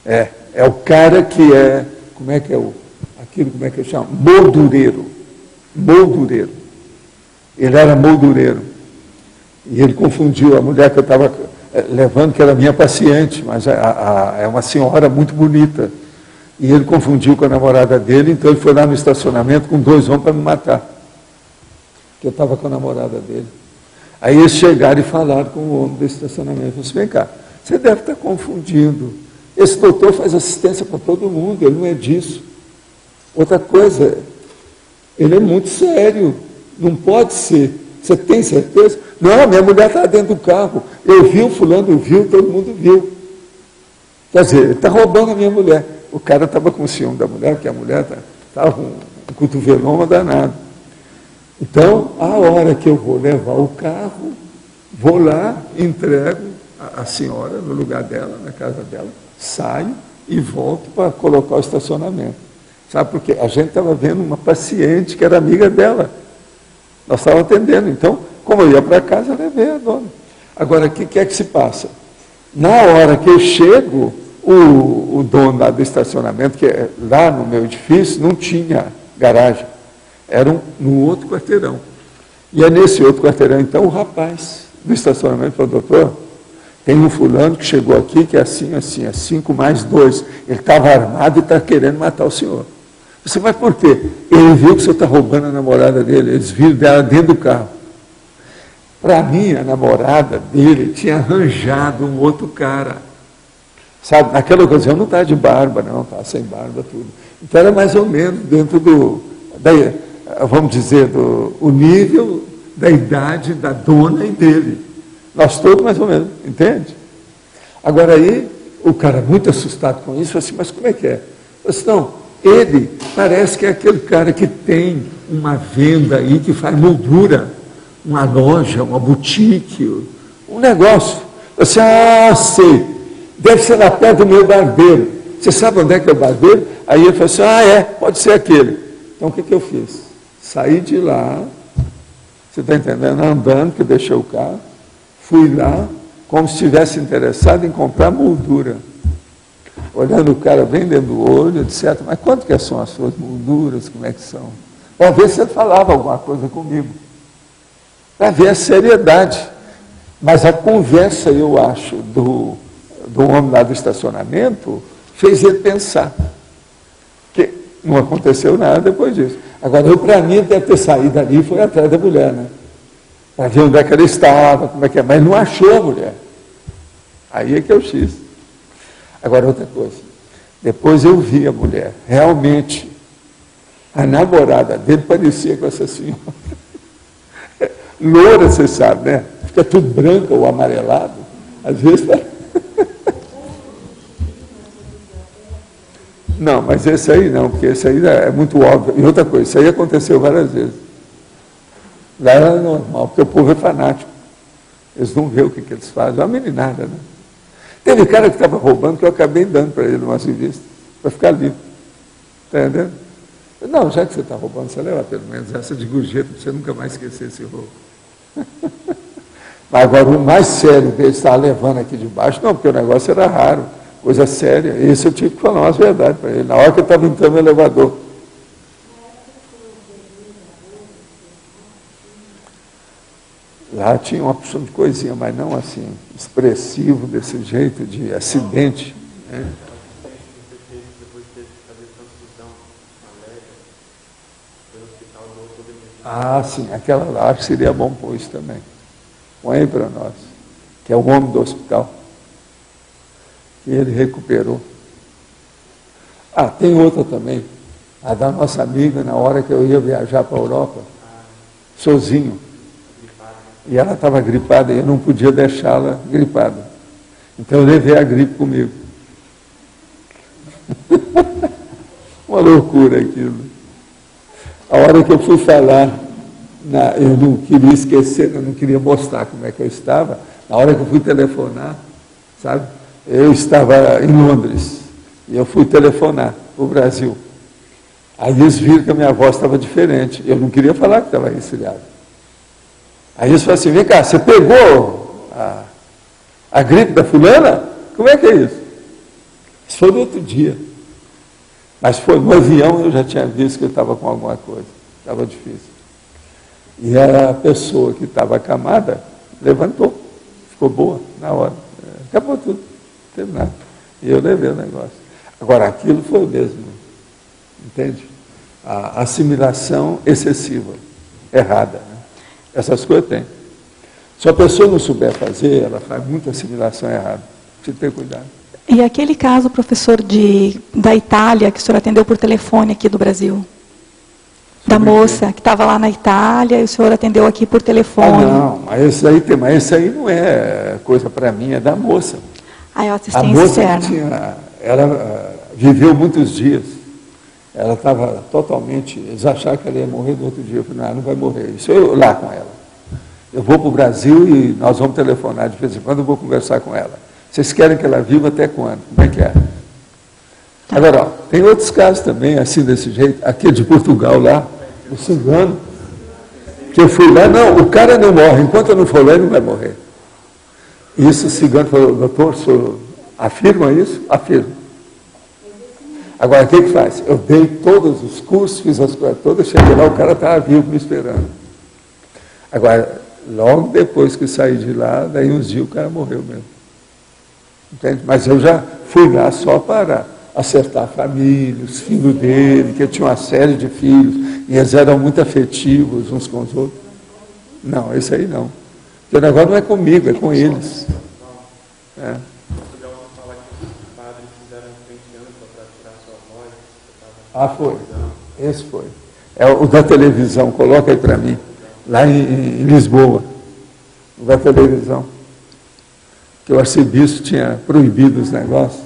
É o cara que é, como é que eu chamo? Moldureiro. Moldureiro. Ele era moldureiro. E ele confundiu a mulher que eu estava levando, que era minha paciente, mas é uma senhora muito bonita. E ele confundiu com a namorada dele, então ele foi lá no estacionamento com 2 homens para me matar. Porque eu estava com a namorada dele. Aí eles chegaram e falaram com o homem do estacionamento. Eu falei assim, vem cá, você deve estar confundindo. Esse doutor faz assistência para todo mundo, ele não é disso. Outra coisa, ele é muito sério, não pode ser. Você tem certeza? Não, minha mulher está dentro do carro. Eu vi, o fulano viu, todo mundo viu. Quer dizer, ele está roubando a minha mulher. O cara estava com ciúme da mulher, porque a mulher estava com um cotoveloma danado. Então, a hora que eu vou levar o carro, vou lá, entrego a senhora no lugar dela, na casa dela, saio e volto para colocar o estacionamento. Sabe por quê? A gente estava vendo uma paciente que era amiga dela. Nós estávamos atendendo. Então, como eu ia para casa, eu levei a dona. Agora, o que é que se passa? Na hora que eu chego, o dono lá do estacionamento, que é lá no meu edifício, não tinha garagem. Era no outro quarteirão. E é nesse outro quarteirão, então, o rapaz do estacionamento falou, doutor, tem um fulano que chegou aqui, que é assim, assim, é 5 mais 2. Ele estava armado e está querendo matar o senhor. Você, mas por quê? Ele viu que o senhor está roubando a namorada dele, eles viram dela dentro do carro. Para mim, a namorada dele tinha arranjado um outro cara. Sabe, naquela ocasião não estava de barba, não, estava sem barba, tudo. Então era mais ou menos dentro vamos dizer, o nível da idade da dona e dele. Nós todos mais ou menos, entende? Agora aí, o cara muito assustado com isso, falou assim, mas como é que é? Eu disse, não, ele parece que é aquele cara que tem uma venda aí, que faz moldura, uma loja, uma boutique, um negócio. Eu disse, sei, deve ser lá perto do meu barbeiro. Você sabe onde é que é o barbeiro? Aí ele falou assim, pode ser aquele. Então o que eu fiz? Saí de lá, você está entendendo? Andando, que eu deixei o carro, fui lá, como se estivesse interessado em comprar moldura. Olhando o cara bem dentro do olho, etc. Mas quanto que são as suas molduras, como é que são? Para ver se ele falava alguma coisa comigo. Para ver a seriedade. Mas a conversa, eu acho, do homem lá do estacionamento, fez ele pensar. Que não aconteceu nada depois disso. Agora, para mim, deve ter saído ali e foi atrás da mulher, né? Para ver onde é que ela estava, como é que é. Mas não achou a mulher. Aí é que eu fiz. Agora, outra coisa. Depois eu vi a mulher. Realmente, a namorada dele parecia com essa senhora. Loura, você sabe, né? Fica tudo branca ou amarelado. Às vezes... Não, mas esse aí não, porque esse aí é muito óbvio. E outra coisa, isso aí aconteceu várias vezes. Lá era normal, porque o povo é fanático. Eles não vêem o que eles fazem. É uma meninada, né? Teve cara que estava roubando, que eu acabei dando para ele uma revista, para ficar livre. Está entendendo? Não, já que você está roubando, você leva pelo menos essa de gorjeta, para você nunca mais esquecer esse roubo. Mas agora, o mais sério dele estar levando aqui de baixo, não, porque o negócio era raro, coisa séria. Esse eu tive que falar umas verdades para ele, na hora que eu estava entrando no elevador. Lá tinha uma opção de coisinha, mas não assim, expressivo desse jeito, de acidente. Né? Ah, sim, aquela lá, acho que seria bom pôr isso também. Põe aí para nós, que é o homem do hospital. Que ele recuperou. Ah, tem outra também, a da nossa amiga, na hora que eu ia viajar para a Europa, sozinho. E ela estava gripada e eu não podia deixá-la gripada. Então eu levei a gripe comigo. Uma loucura aquilo. A hora que eu fui falar, eu não queria esquecer, eu não queria mostrar como é que eu estava. Na hora que eu fui telefonar, sabe? Eu estava em Londres e eu fui telefonar para o Brasil. Aí eles viram que a minha voz estava diferente. Eu não queria falar que estava resfriado. Aí eles falaram assim, vem cá, você pegou a gripe da fulana? Como é que é isso? Isso foi no outro dia. Mas foi no avião, eu já tinha visto que eu estava com alguma coisa. Estava difícil. E a pessoa que estava acamada levantou. Ficou boa na hora. Acabou tudo. Não teve nada. E eu levei o negócio. Agora, aquilo foi o mesmo, entende? A assimilação excessiva, errada. Né? Essas coisas tem. Se a pessoa não souber fazer, ela faz muita assimilação errada. Precisa ter cuidado. E aquele caso, professor, da Itália, que o senhor atendeu por telefone aqui do Brasil? Da moça que estava lá na Itália e o senhor atendeu aqui por telefone. Não, mas esse aí não é coisa para mim, é da moça. Ah, é a assistência a moça externa. Ela viveu muitos dias. Ela estava totalmente... Eles acharam que ela ia morrer no outro dia. Eu falei, não vai morrer. Isso eu lá com ela. Eu vou para o Brasil e nós vamos telefonar de vez em quando, eu vou conversar com ela. Vocês querem que ela viva até quando? Como é que é? Agora, ó, tem outros casos também, assim, desse jeito. Aqui de Portugal, lá, o cigano, que eu fui lá, não, o cara não morre. Enquanto eu não for lá, ele não vai morrer. Isso o cigano falou, doutor, o senhor afirma isso? Afirmo. Agora, o que faz? Eu dei todos os cursos, fiz as coisas todas, cheguei lá, o cara estava vivo me esperando. Agora, logo depois que eu saí de lá, daí uns dias o cara morreu mesmo. Entende? Mas eu já fui lá só para acertar a família, os filhos dele, que eu tinha uma série de filhos, e eles eram muito afetivos uns com os outros. Não, esse aí não. Porque o negócio não é comigo, é com eles. É. Ah, foi. Esse foi. É o da televisão, coloca aí para mim. Lá em Lisboa. O da televisão. Que o arcebispo tinha proibido os negócios.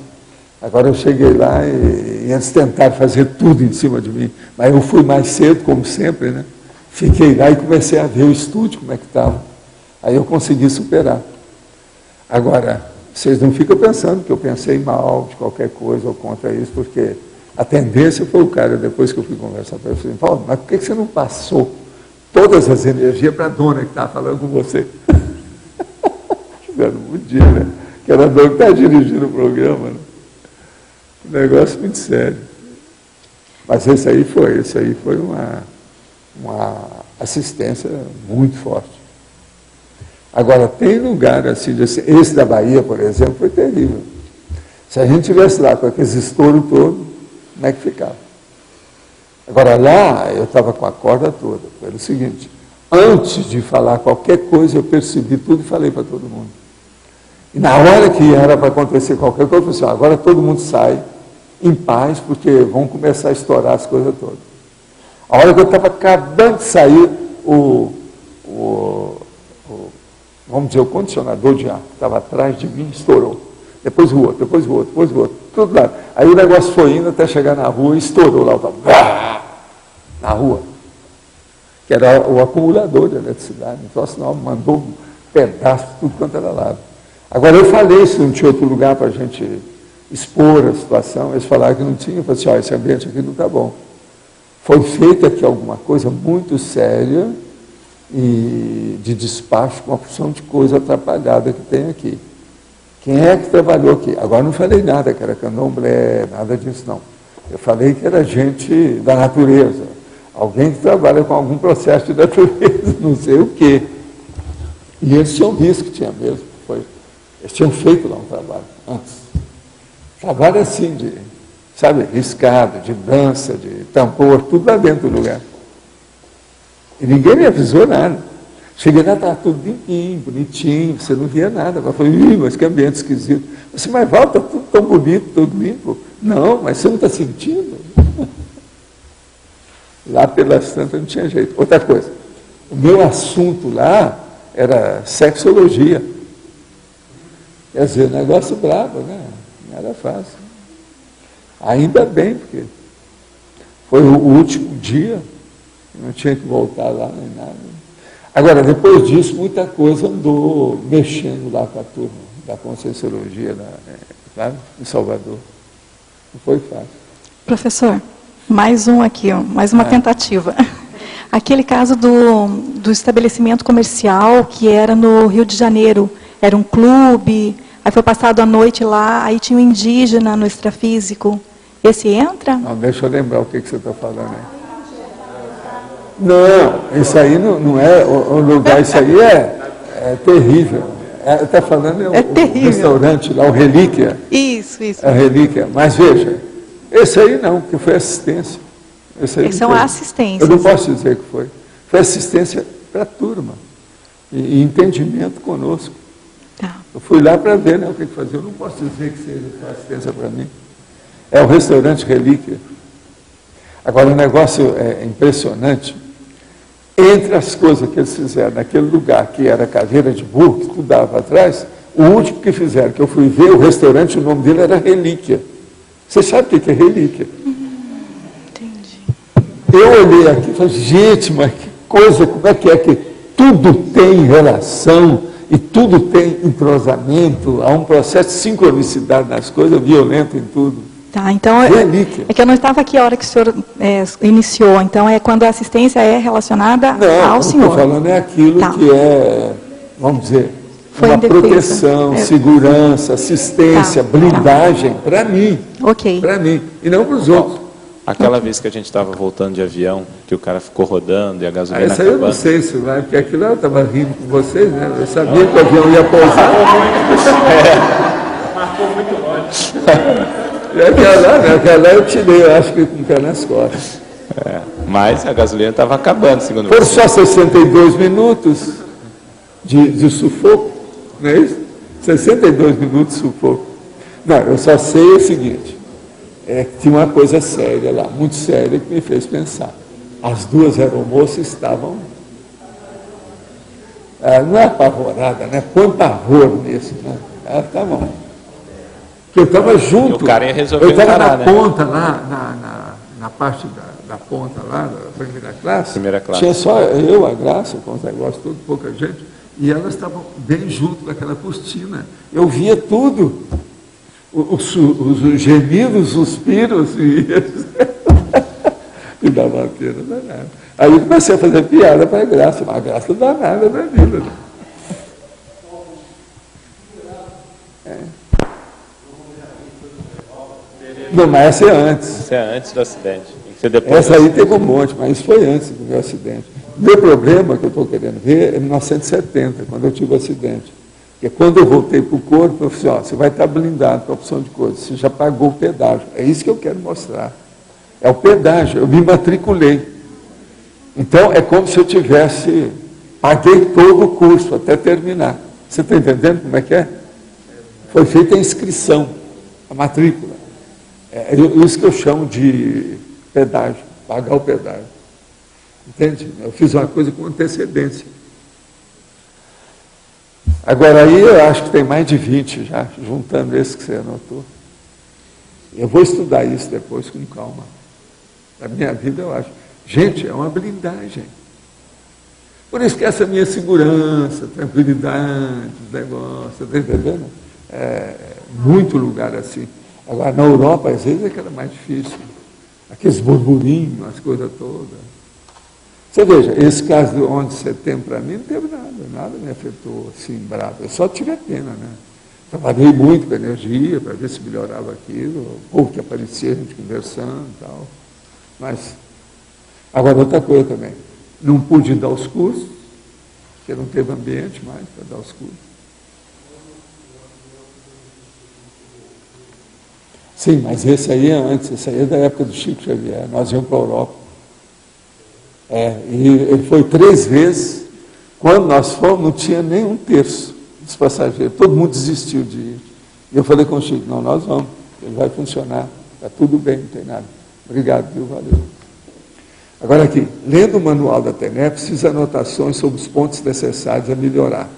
Agora eu cheguei lá e eles tentaram fazer tudo em cima de mim. Mas eu fui mais cedo, como sempre, né? Fiquei lá e comecei a ver o estúdio, como é que estava. Aí eu consegui superar. Agora, vocês não ficam pensando que eu pensei mal de qualquer coisa ou contra isso, porque a tendência foi o cara, depois que eu fui conversar com ele, eu falei, Paulo, mas por que você não passou todas as energias para a dona que estava falando com você? Eu não podia, né? Que era a dona que estava dirigindo o programa, né? Um negócio muito sério. Mas esse aí foi uma assistência muito forte. Agora, tem lugar assim, esse da Bahia, por exemplo, foi terrível. Se a gente estivesse lá com aqueles estouros todos, como é que ficava? Agora, lá, eu estava com a corda toda. Foi o seguinte, antes de falar qualquer coisa, eu percebi tudo e falei para todo mundo. E na hora que era para acontecer qualquer coisa, eu falei assim, agora todo mundo sai em paz, porque vão começar a estourar as coisas todas. A hora que eu estava acabando de sair, vamos dizer, o condicionador de ar que estava atrás de mim estourou. Depois o outro, depois o outro, depois o outro, tudo lá. Aí o negócio foi indo até chegar na rua e estourou lá, na rua. Que era o acumulador de eletricidade. Então, assim, mandou um pedaço, tudo quanto era lado. Agora, eu falei se não tinha outro lugar para a gente expor a situação. Eles falaram que não tinha. Eu falei assim, esse ambiente aqui não está bom. Foi feita aqui alguma coisa muito séria e de despacho com uma porção de coisa atrapalhada que tem aqui. Quem é que trabalhou aqui? Agora não falei nada, que era candomblé, nada disso não. Eu falei que era gente da natureza. Alguém que trabalha com algum processo de natureza, não sei o quê. E eles tinham visto que tinha mesmo. Eles tinham feito lá um trabalho antes. Trabalho assim, de, sabe, riscado, de dança, de tambor, tudo lá dentro do lugar. E ninguém me avisou nada. Cheguei lá, estava tudo limpinho, bonitinho, você não via nada. Eu falei, mas que ambiente esquisito. Eu disse, mas Val, está tudo tão bonito, tudo limpo. Não, mas você não está sentindo? Lá pelas tantas não tinha jeito. Outra coisa, o meu assunto lá era sexologia. Quer dizer, negócio brabo, né? Não era fácil. Ainda bem, porque foi o último dia, não tinha que voltar lá nem nada. Agora, depois disso, muita coisa andou mexendo lá com a turma da Conscienciologia, lá em Salvador. Não foi fácil. Professor, mais um aqui, mais uma tentativa. Aquele caso do estabelecimento comercial que era no Rio de Janeiro, era um clube, aí foi passado a noite lá, aí tinha um indígena no extrafísico. Esse entra? Não, deixa eu lembrar o que você está falando aí. Não, isso aí não é o lugar, isso aí é terrível. Está falando É o terrível. restaurante lá, o Relíquia. Isso. A Relíquia. Mas veja, esse aí não, que foi assistência. Esse são assistências. Eu não posso dizer que foi. Foi assistência para a turma. E entendimento conosco. Tá. Eu fui lá para ver, né, o que fazer. Eu não posso dizer que seja assistência para mim. É o restaurante Relíquia. Agora, o negócio é impressionante. Entre as coisas que eles fizeram naquele lugar, que era Caveira de Burro, que tudo dava atrás, o último que fizeram, que eu fui ver, o restaurante, o nome dele era Relíquia. Você sabe o que é Relíquia? Entendi. Eu olhei aqui e falei, gente, mas que coisa, como é que tudo tem relação e tudo tem entrosamento, há um processo de sincronicidade nas coisas, violento em tudo. Tá, então, Relíquia. é que eu não estava aqui a hora que o senhor iniciou, então é quando a assistência é relacionada ao senhor. Não, o que eu estou falando é aquilo que é, vamos dizer, Foi uma em defesa. proteção, segurança, assistência, blindagem, para mim. Ok. Para mim, e não para os outros. Aquela vez que a gente estava voltando de avião, que o cara ficou rodando e a gasolina Essa eu não acabando. sei se vai, porque aquilo eu estava rindo com vocês, né? Eu sabia que o avião ia pousar. Marcou muito longe. E aquela eu tirei, eu acho que com o pé nas costas. Mas a gasolina estava acabando, segundo Foram você. só 62 minutos de sufoco, não é isso? 62 minutos de sufoco. Não, eu só sei o seguinte, que tinha uma coisa séria lá, muito séria, que me fez pensar. As duas aeromoças estavam, não é apavorada, né? Põe pavor nisso, né? Elas estavam... Eu estava junto, o cara ia resolver eu estava parar, na né? ponta, na parte da ponta lá, da primeira classe. Primeira classe. Tinha só eu, a Graça, com os negócios todos, pouca gente, e elas estavam bem junto com aquela cortina. Eu via tudo, os gemidos, os suspiros, e me dava uma pena danada. Aí eu comecei a fazer piada para a Graça, mas a Graça não dá nada na vida. Né? Não, mas essa é antes. Isso é antes do acidente. Isso é depois Essa aí teve um monte, mas isso foi antes do meu acidente. O meu problema que eu estou querendo ver é em 1970, quando eu tive o acidente. Porque quando eu voltei para o corpo, eu falei, você vai estar blindado com a opção de coisas, você já pagou o pedágio. É isso que eu quero mostrar. É o pedágio, eu me matriculei. Então, é como se eu paguei todo o curso até terminar. Você está entendendo como é que é? Foi feita a inscrição, a matrícula. É isso que eu chamo de pedágio, pagar o pedágio. Entende? Eu fiz uma coisa com antecedência. Agora aí eu acho que tem mais de 20 já, juntando esse que você anotou. Eu vou estudar isso depois com calma. Na minha vida eu acho. Gente, é uma blindagem. Por isso que essa minha segurança, tranquilidade, negócio, está entendendo? Muito lugar assim. Agora, na Europa, às vezes, é que era mais difícil. Aqueles burburinhos, as coisas todas. Você veja, esse caso de 11 de setembro, para mim, não teve nada me afetou assim, bravo. Eu só tive a pena, né? Trabalhei muito com energia para ver se melhorava aquilo, o povo que aparecia, a gente conversando e tal. Mas, agora, outra coisa também, não pude dar os cursos, porque não teve ambiente mais para dar os cursos. Sim, mas esse aí é antes, esse aí é da época do Chico Xavier, nós íamos para a Europa. E ele foi 3 vezes, quando nós fomos, não tinha nem um terço dos passageiros, todo mundo desistiu de ir. E eu falei com o Chico, não, nós vamos, ele vai funcionar, está tudo bem, não tem nada. Obrigado, viu, valeu. Agora aqui, lendo o manual da TENEPS, fiz anotações sobre os pontos necessários a melhorar.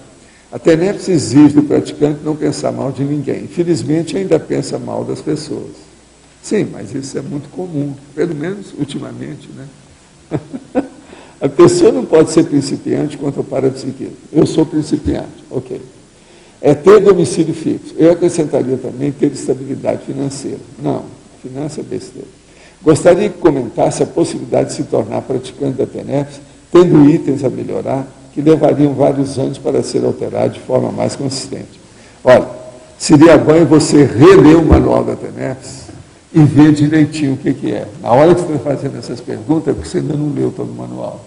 A TENEPS exige do praticante não pensar mal de ninguém. Infelizmente, ainda pensa mal das pessoas. Sim, mas isso é muito comum, pelo menos ultimamente, né? A pessoa não pode ser principiante quanto ao parapsiquismo. Eu sou principiante, ok. É ter domicílio fixo. Eu acrescentaria também ter estabilidade financeira. Não, finança é besteira. Gostaria que comentasse a possibilidade de se tornar praticante da TENEPS, tendo itens a melhorar, que levariam vários anos para ser alterado de forma mais consistente. Olha, seria bom você reler o manual da TENEPS e ver direitinho o que é. Na hora que você está fazendo essas perguntas, é porque você ainda não leu todo o manual.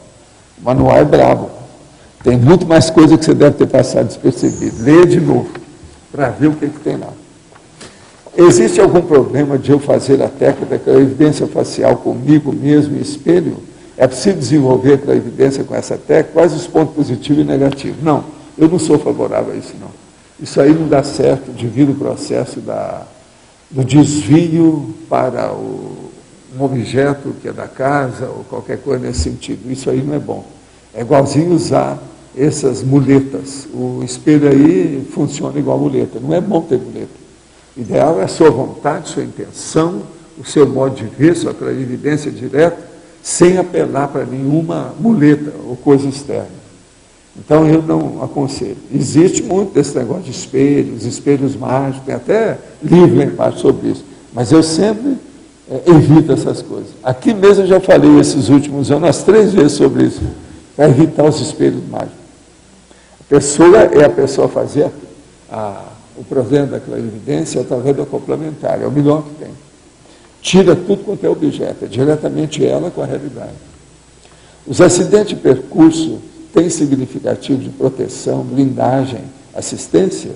O manual é brabo. Tem muito mais coisa que você deve ter passado despercebido. Leia de novo, para ver o que tem lá. Existe algum problema de eu fazer a técnica da evidência facial comigo mesmo em espelho? É possível desenvolver a evidência com essa técnica? Quais os pontos positivos e negativos? Não, eu não sou favorável a isso, não. Isso aí não dá certo devido ao processo do desvio para um objeto que é da casa ou qualquer coisa nesse sentido. Isso aí não é bom. É igualzinho usar essas muletas. O espelho aí funciona igual muleta. Não é bom ter muleta. O ideal é a sua vontade, sua intenção, o seu modo de ver, sua clarividência direta, sem apelar para nenhuma muleta ou coisa externa. Então, eu não aconselho. Existe muito desse negócio de espelhos, espelhos mágicos, tem até livro lá embaixo sobre isso. Mas eu sempre evito essas coisas. Aqui mesmo eu já falei esses últimos anos, umas 3 vezes sobre isso, para evitar os espelhos mágicos. A pessoa é a pessoa fazer o problema da clarividência através da complementar, é o melhor que tem. Tira tudo quanto é objeto, é diretamente ela com a realidade. Os acidentes de percurso têm significativo de proteção, blindagem, assistência?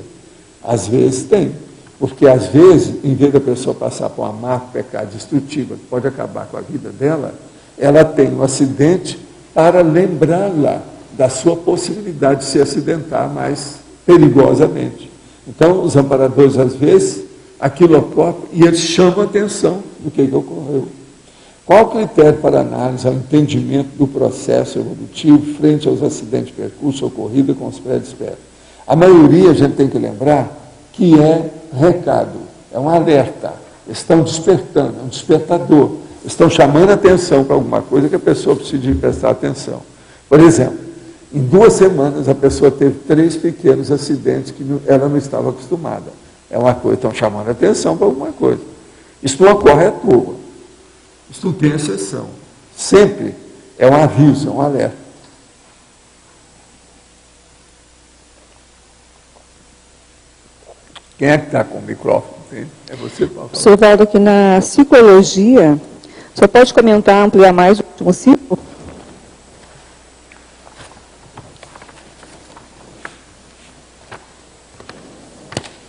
Às vezes tem, porque às vezes, em vez da pessoa passar por uma má pecado destrutiva, que pode acabar com a vida dela, ela tem um acidente para lembrá-la da sua possibilidade de se acidentar mais perigosamente. Então, os amparadores, às vezes, aquilo ocorre e eles chamam a atenção do que ocorreu. Qual o critério para análise ao entendimento do processo evolutivo frente aos acidentes de percurso ocorridos com os pré-despertos? A maioria, a gente tem que lembrar, que é recado, é um alerta. Estão despertando, é um despertador. Estão chamando a atenção para alguma coisa que a pessoa precisa prestar atenção. Por exemplo, em 2 semanas a pessoa teve 3 pequenos acidentes que ela não estava acostumada. É uma coisa, estão chamando a atenção para alguma coisa. Isso não ocorre à toa. Isso não tem exceção. Sempre é um aviso, é um alerta. Quem é que está com o microfone? É você, Paulo? Sr. Valdo, aqui na psicologia, o senhor pode comentar, ampliar mais o último ciclo?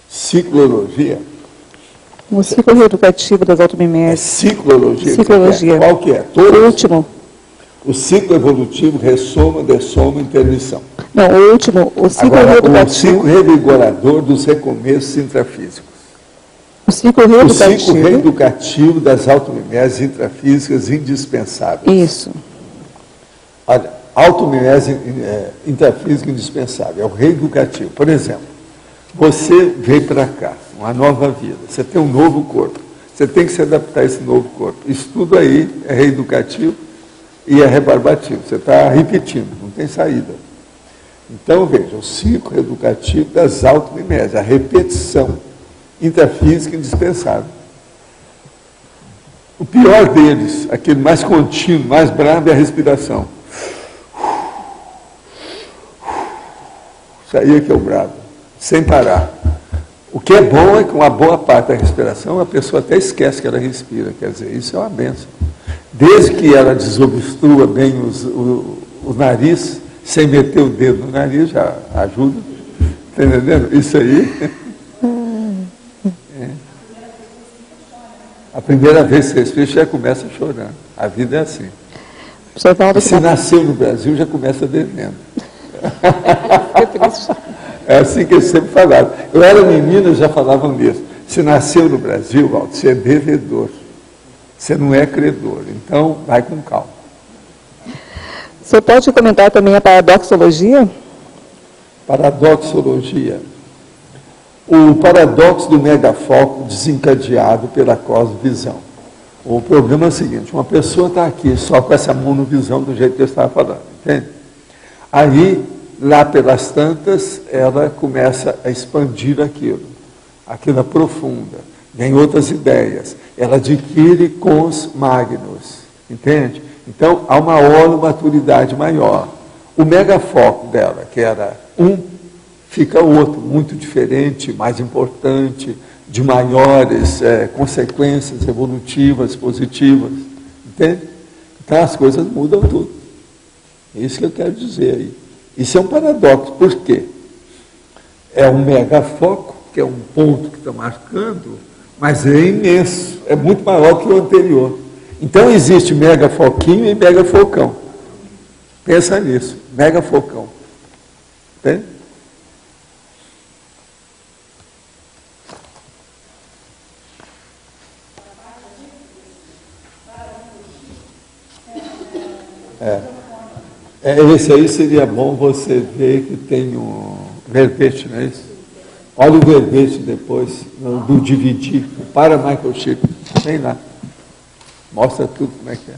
Ciclologia? O ciclo reeducativo das automimeses. Ciclologia? Ciclologia. Qual que é? Todos? O último. O ciclo evolutivo, ressoma, dessoma, intermissão. Não, o último, o ciclo reeducativo. O ciclo revigorador dos recomeços intrafísicos. O ciclo reeducativo. O ciclo reeducativo das automimese intrafísicas indispensáveis. Isso. Olha, automimese intrafísica indispensável, é o reeducativo. Por exemplo, você veio para cá, uma nova vida, você tem um novo corpo, você tem que se adaptar a esse novo corpo. Isso tudo aí é reeducativo e é rebarbativo, você está repetindo, não tem saída. Então, veja, o ciclo reeducativo das automimese, a repetição intrafísica indispensável. O pior deles, aquele mais contínuo, mais bravo, é a respiração. Isso aí é que é o bravo, sem parar. O que é bom é que uma boa parte da respiração, a pessoa até esquece que ela respira, quer dizer, isso é uma bênção. Desde que ela desobstrua bem o nariz, sem meter o dedo no nariz, já ajuda. Está entendendo? Isso aí. A primeira vez que você respira, já começa chorando. A vida é assim. E se nasceu no Brasil, já começa devendo. É assim que eles sempre falavam. Eu era menina, já falavam nisso. Se nasceu no Brasil, Walter, você é devedor. Você não é credor. Então, vai com calma. Você pode comentar também a paradoxologia? Paradoxologia. O paradoxo do megafoco desencadeado pela cosmovisão. O problema é o seguinte, uma pessoa está aqui só com essa monovisão do jeito que eu estava falando, entende? Aí, lá pelas tantas, ela começa a expandir aquilo aprofunda, vem outras ideias, ela adquire cons magnos, entende? Então, há uma maturidade maior. O megafoco dela, que era fica outro, muito diferente, mais importante, de maiores consequências evolutivas, positivas, entende? Então, as coisas mudam tudo. É isso que eu quero dizer aí. Isso é um paradoxo. Por quê? É um megafoco, que é um ponto que está marcando, mas é imenso, é muito maior que o anterior. Então existe megafoquinho e megafocão. Pensa nisso, megafocão. Entende? Esse aí seria bom você ver que tem um verbete, não é isso? Olha o verbete depois, do dividir, para Michael Chip, tem lá. Mostra tudo como é que é.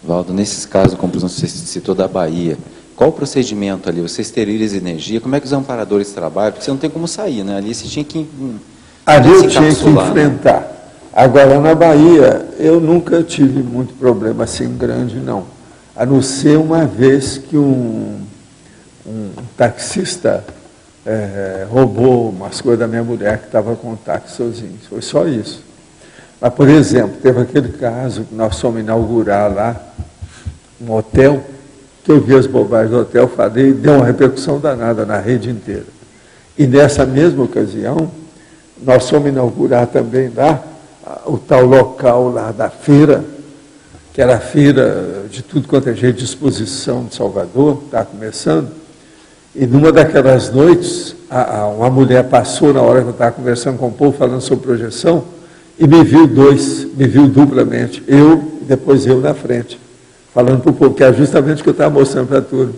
Valdo, nesses casos, como você citou da Bahia, qual o procedimento ali? Você esteriliza energia? Como é que os amparadores trabalham? Porque você não tem como sair, né? Ali você tinha que ali eu tinha que enfrentar. Né? Agora, na Bahia, eu nunca tive muito problema assim grande, não. A não ser uma vez que um taxista roubou umas coisas da minha mulher que estava com o táxi sozinho. Foi só isso. Mas, por exemplo, teve aquele caso que nós fomos inaugurar lá, um hotel, que eu vi as bobagens do hotel, falei, deu uma repercussão danada na rede inteira. E nessa mesma ocasião, nós fomos inaugurar também lá, o tal local lá da feira, que era a feira de tudo quanto é jeito de exposição de Salvador, estava começando, e numa daquelas noites, uma mulher passou na hora que eu estava conversando com o povo, falando sobre projeção, e me viu duplamente, eu e depois eu na frente, falando para o povo, que é justamente o que eu estava mostrando para a turma.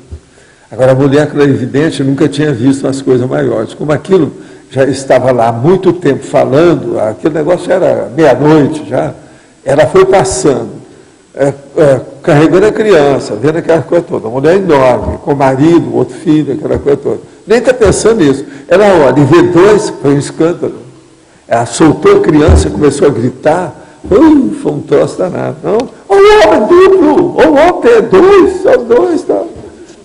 Agora, a mulher clarividente nunca tinha visto as coisas maiores. Como aquilo já estava lá há muito tempo falando, aquele negócio era meia-noite já, ela foi passando, carregando a criança, vendo aquela coisa toda, uma mulher enorme, com o marido, outro filho, aquela coisa toda. Nem está pensando nisso. Ela olha, e vê dois, foi um escândalo. Ela soltou a criança, começou a gritar, foi um troço danado. Não, o homem duplo, o homem é dois, são dois. Tá?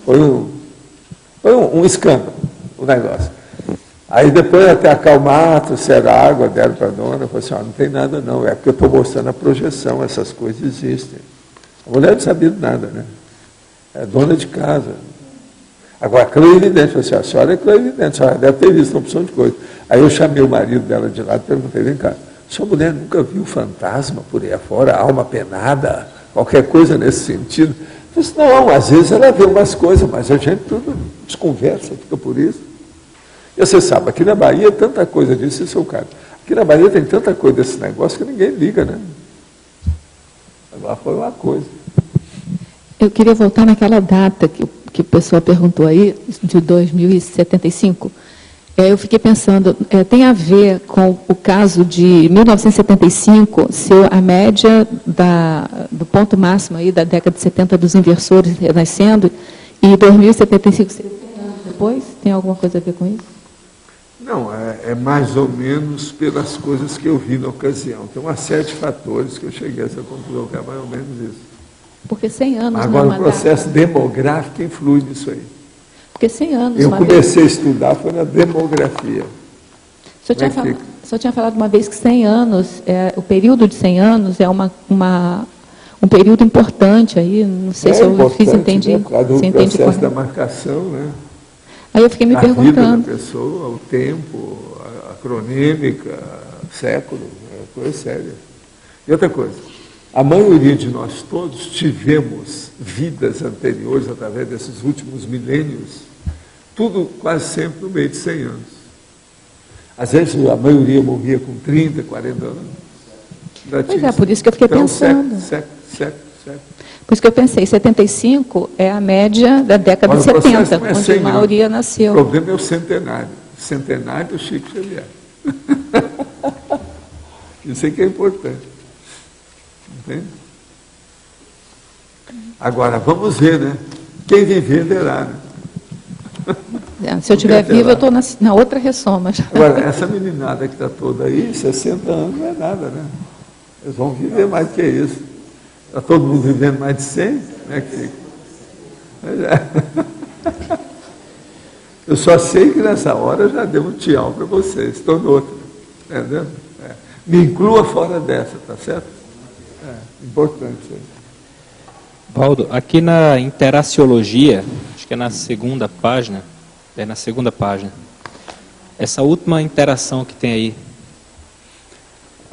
Foi um escândalo, o negócio. Aí depois até acalmar, trouxeram a água, deram para a dona, falou assim, não tem nada não, é porque eu estou mostrando a projeção, essas coisas existem. A mulher não sabia de nada, né? É dona de casa. Agora, clarividente, falou assim, a senhora é clarividente, a senhora deve ter visto uma opção de coisa. Aí eu chamei o marido dela de lado e perguntei, vem cá, sua mulher nunca viu fantasma por aí afora, alma penada, qualquer coisa nesse sentido? Eu disse, não, às vezes ela vê umas coisas, mas a gente tudo desconversa, fica por isso. E você sabe, aqui na Bahia tanta coisa disso, esse é o caso. Aqui na Bahia tem tanta coisa desse negócio que ninguém liga, né? Agora foi uma coisa. Eu queria voltar naquela data que o pessoal perguntou aí, de 2075. Eu fiquei pensando, tem a ver com o caso de 1975, ser a média do ponto máximo aí da década de 70 dos inversores renascendo, e 2075 seria 100 anos depois? Tem alguma coisa a ver com isso? Não, é mais ou menos pelas coisas que eu vi na ocasião. Tem uma série de fatores que eu cheguei a essa conclusão, que é mais ou menos isso. Porque 100 anos agora, não é uma o processo demográfico influi nisso aí. Porque 100 anos... Eu comecei a estudar, foi na demografia. O senhor tinha falado uma vez que 100 anos, o período de 100 anos é um período importante aí, não sei se eu fiz entender. Por causa do processo da marcação, né? Aí eu fiquei me perguntando. A vida da pessoa, o tempo, a cronêmica, século, é coisa séria. E outra coisa, a maioria de nós todos tivemos vidas anteriores, através desses últimos milênios, tudo quase sempre no meio de 100 anos. Às vezes a maioria morria com 30, 40 anos. Pois é, por isso que eu fiquei pensando. Século. Por isso que eu pensei, 75 é a média da década de 70, onde a maioria nasceu. O problema é o centenário. Centenário do Chico Xavier. Isso aí que é importante. Entende? Agora, vamos ver, né? Quem viver, verá, né? Se eu estiver vivo, eu estou na outra ressoma. Agora, essa meninada que está toda aí, 60 anos não é nada, né? Eles vão viver mais do que isso. Está todo mundo vivendo mais de 100? Como é que fica? Eu só sei que nessa hora eu já dei um tchau para vocês, estou noutra. Entendeu? Me inclua fora dessa, tá certo? Importante isso aí. Valdo, aqui na Interaciologia, acho que é na segunda página, essa última interação que tem aí.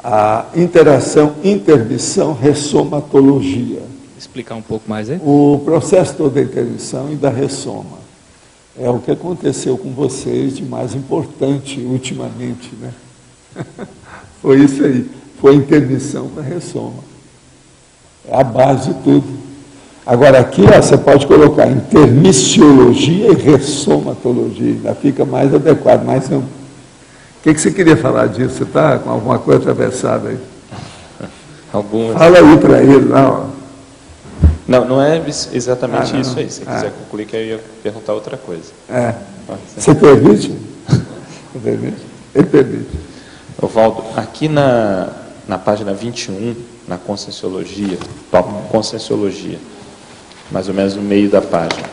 A interação, intermissão, ressomatologia. Explicar um pouco mais aí? O processo todo da intermissão e da ressoma. É o que aconteceu com vocês de mais importante ultimamente, né? Foi isso aí. Foi a intermissão para a ressoma. É a base de tudo. Agora aqui, ó, você pode colocar intermissiologia e ressomatologia. Ainda fica mais adequado, mais amplo. O que você queria falar disso? Você está com alguma coisa atravessada aí? Algumas. Fala aí para ele lá, ó. Não é exatamente isso aí. Se quiser concluir, que eu ia perguntar outra coisa. Você permite? Você permite? Ele permite. Valdo, aqui na página 21, na Conscienciologia, tópico Conscienciologia, mais ou menos no meio da página.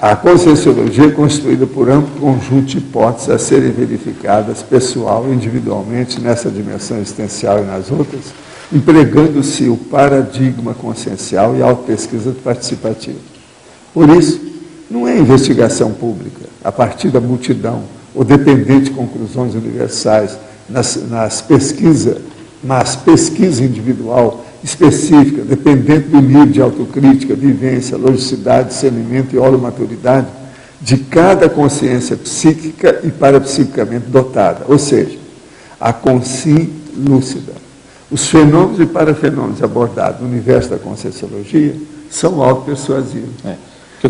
A conscienciologia é constituída por amplo conjunto de hipóteses a serem verificadas pessoal e individualmente nessa dimensão existencial e nas outras, empregando-se o paradigma consciencial e a autopesquisa participativa. Por isso, não é investigação pública, a partir da multidão, ou dependente de conclusões universais, mas pesquisa individual específica, dependente do nível de autocrítica, vivência, logicidade, discernimento e holomaturidade de cada consciência psíquica e parapsiquicamente dotada, ou seja, a consciência lúcida. Os fenômenos e parafenômenos abordados no universo da conscienciologia são autopersuasivos.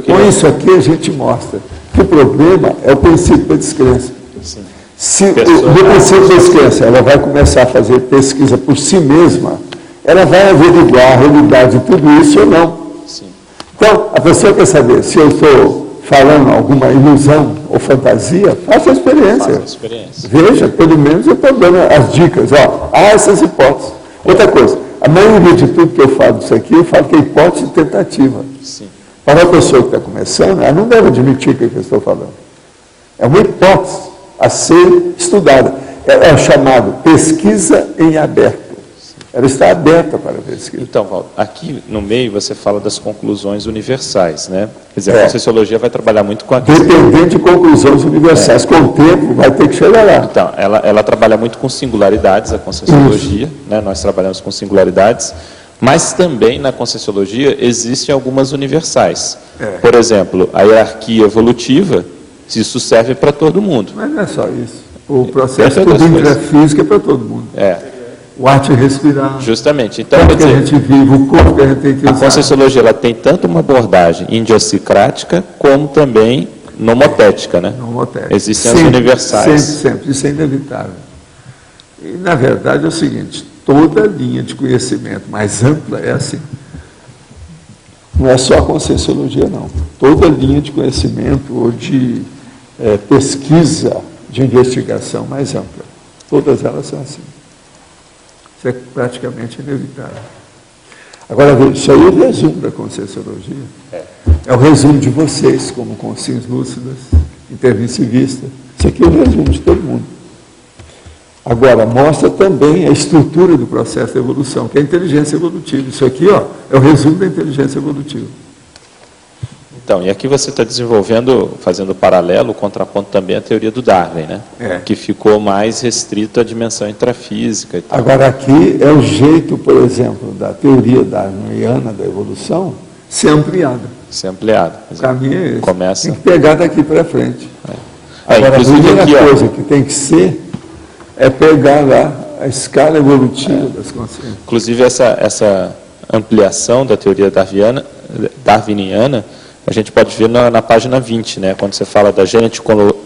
Com isso aqui a gente mostra que o problema é o princípio da descrença. Sim. Se no princípio da descrença ela vai começar a fazer pesquisa por si mesma, ela vai averiguar a realidade de tudo isso ou não. Sim. Então, a pessoa quer saber se eu estou falando alguma ilusão ou fantasia, faça a experiência. Veja, pelo menos eu estou dando as dicas. Ó, há essas hipóteses. Outra coisa, a maioria de tudo que eu falo disso aqui, eu falo que é hipótese de tentativa. Sim. Para uma pessoa que está começando, ela não deve admitir o que eu estou falando. É uma hipótese a ser estudada. É chamado pesquisa em aberto. Ela está aberta para a pesquisa. Então, Valdo, aqui no meio você fala das conclusões universais, né? Quer dizer, a Conscienciologia vai trabalhar muito com a questão... Dependente de conclusões universais. Com o tempo vai ter que chegar lá. Então, ela trabalha muito com singularidades, a Conscienciologia, né? Nós trabalhamos com singularidades, mas também na Conscienciologia existem algumas universais. Por exemplo, a hierarquia evolutiva, isso serve para todo mundo. Mas não é só isso. O processo de intrafísica é para todo mundo. O arte respirar. Justamente. Então, quer dizer, a gente vive, o corpo que a gente tem que usar. A Conscienciologia ela tem tanto uma abordagem idiosincrática como também nomotética, né? Nomotética. Existem as universais. Sempre. Isso é inevitável. E, na verdade, é o seguinte, toda linha de conhecimento mais ampla é assim. Não é só a Conscienciologia, não. Toda linha de conhecimento ou de pesquisa, de investigação mais ampla. Todas elas são assim. Isso é praticamente inevitável. Agora, isso aí é o resumo da Conscienciologia. É o resumo de vocês, como consciências lúcidas, intermissivistas. Isso aqui é o resumo de todo mundo. Agora, mostra também a estrutura do processo de evolução, que é a inteligência evolutiva. Isso aqui, ó, é o resumo da inteligência evolutiva. Então, e aqui você está desenvolvendo, fazendo paralelo, o contraponto também à teoria do Darwin, né? Que ficou mais restrito à dimensão intrafísica e tal. Agora, aqui é o jeito, por exemplo, da teoria darwiniana da evolução ser ampliada. Ser ampliada. O caminho é esse. Começa... Tem que pegar daqui para frente. Agora, a primeira coisa que tem que ser é pegar lá a escala evolutiva das consciências. Inclusive, essa ampliação da teoria darwiniana, a gente pode ver na página 20, né, quando você fala da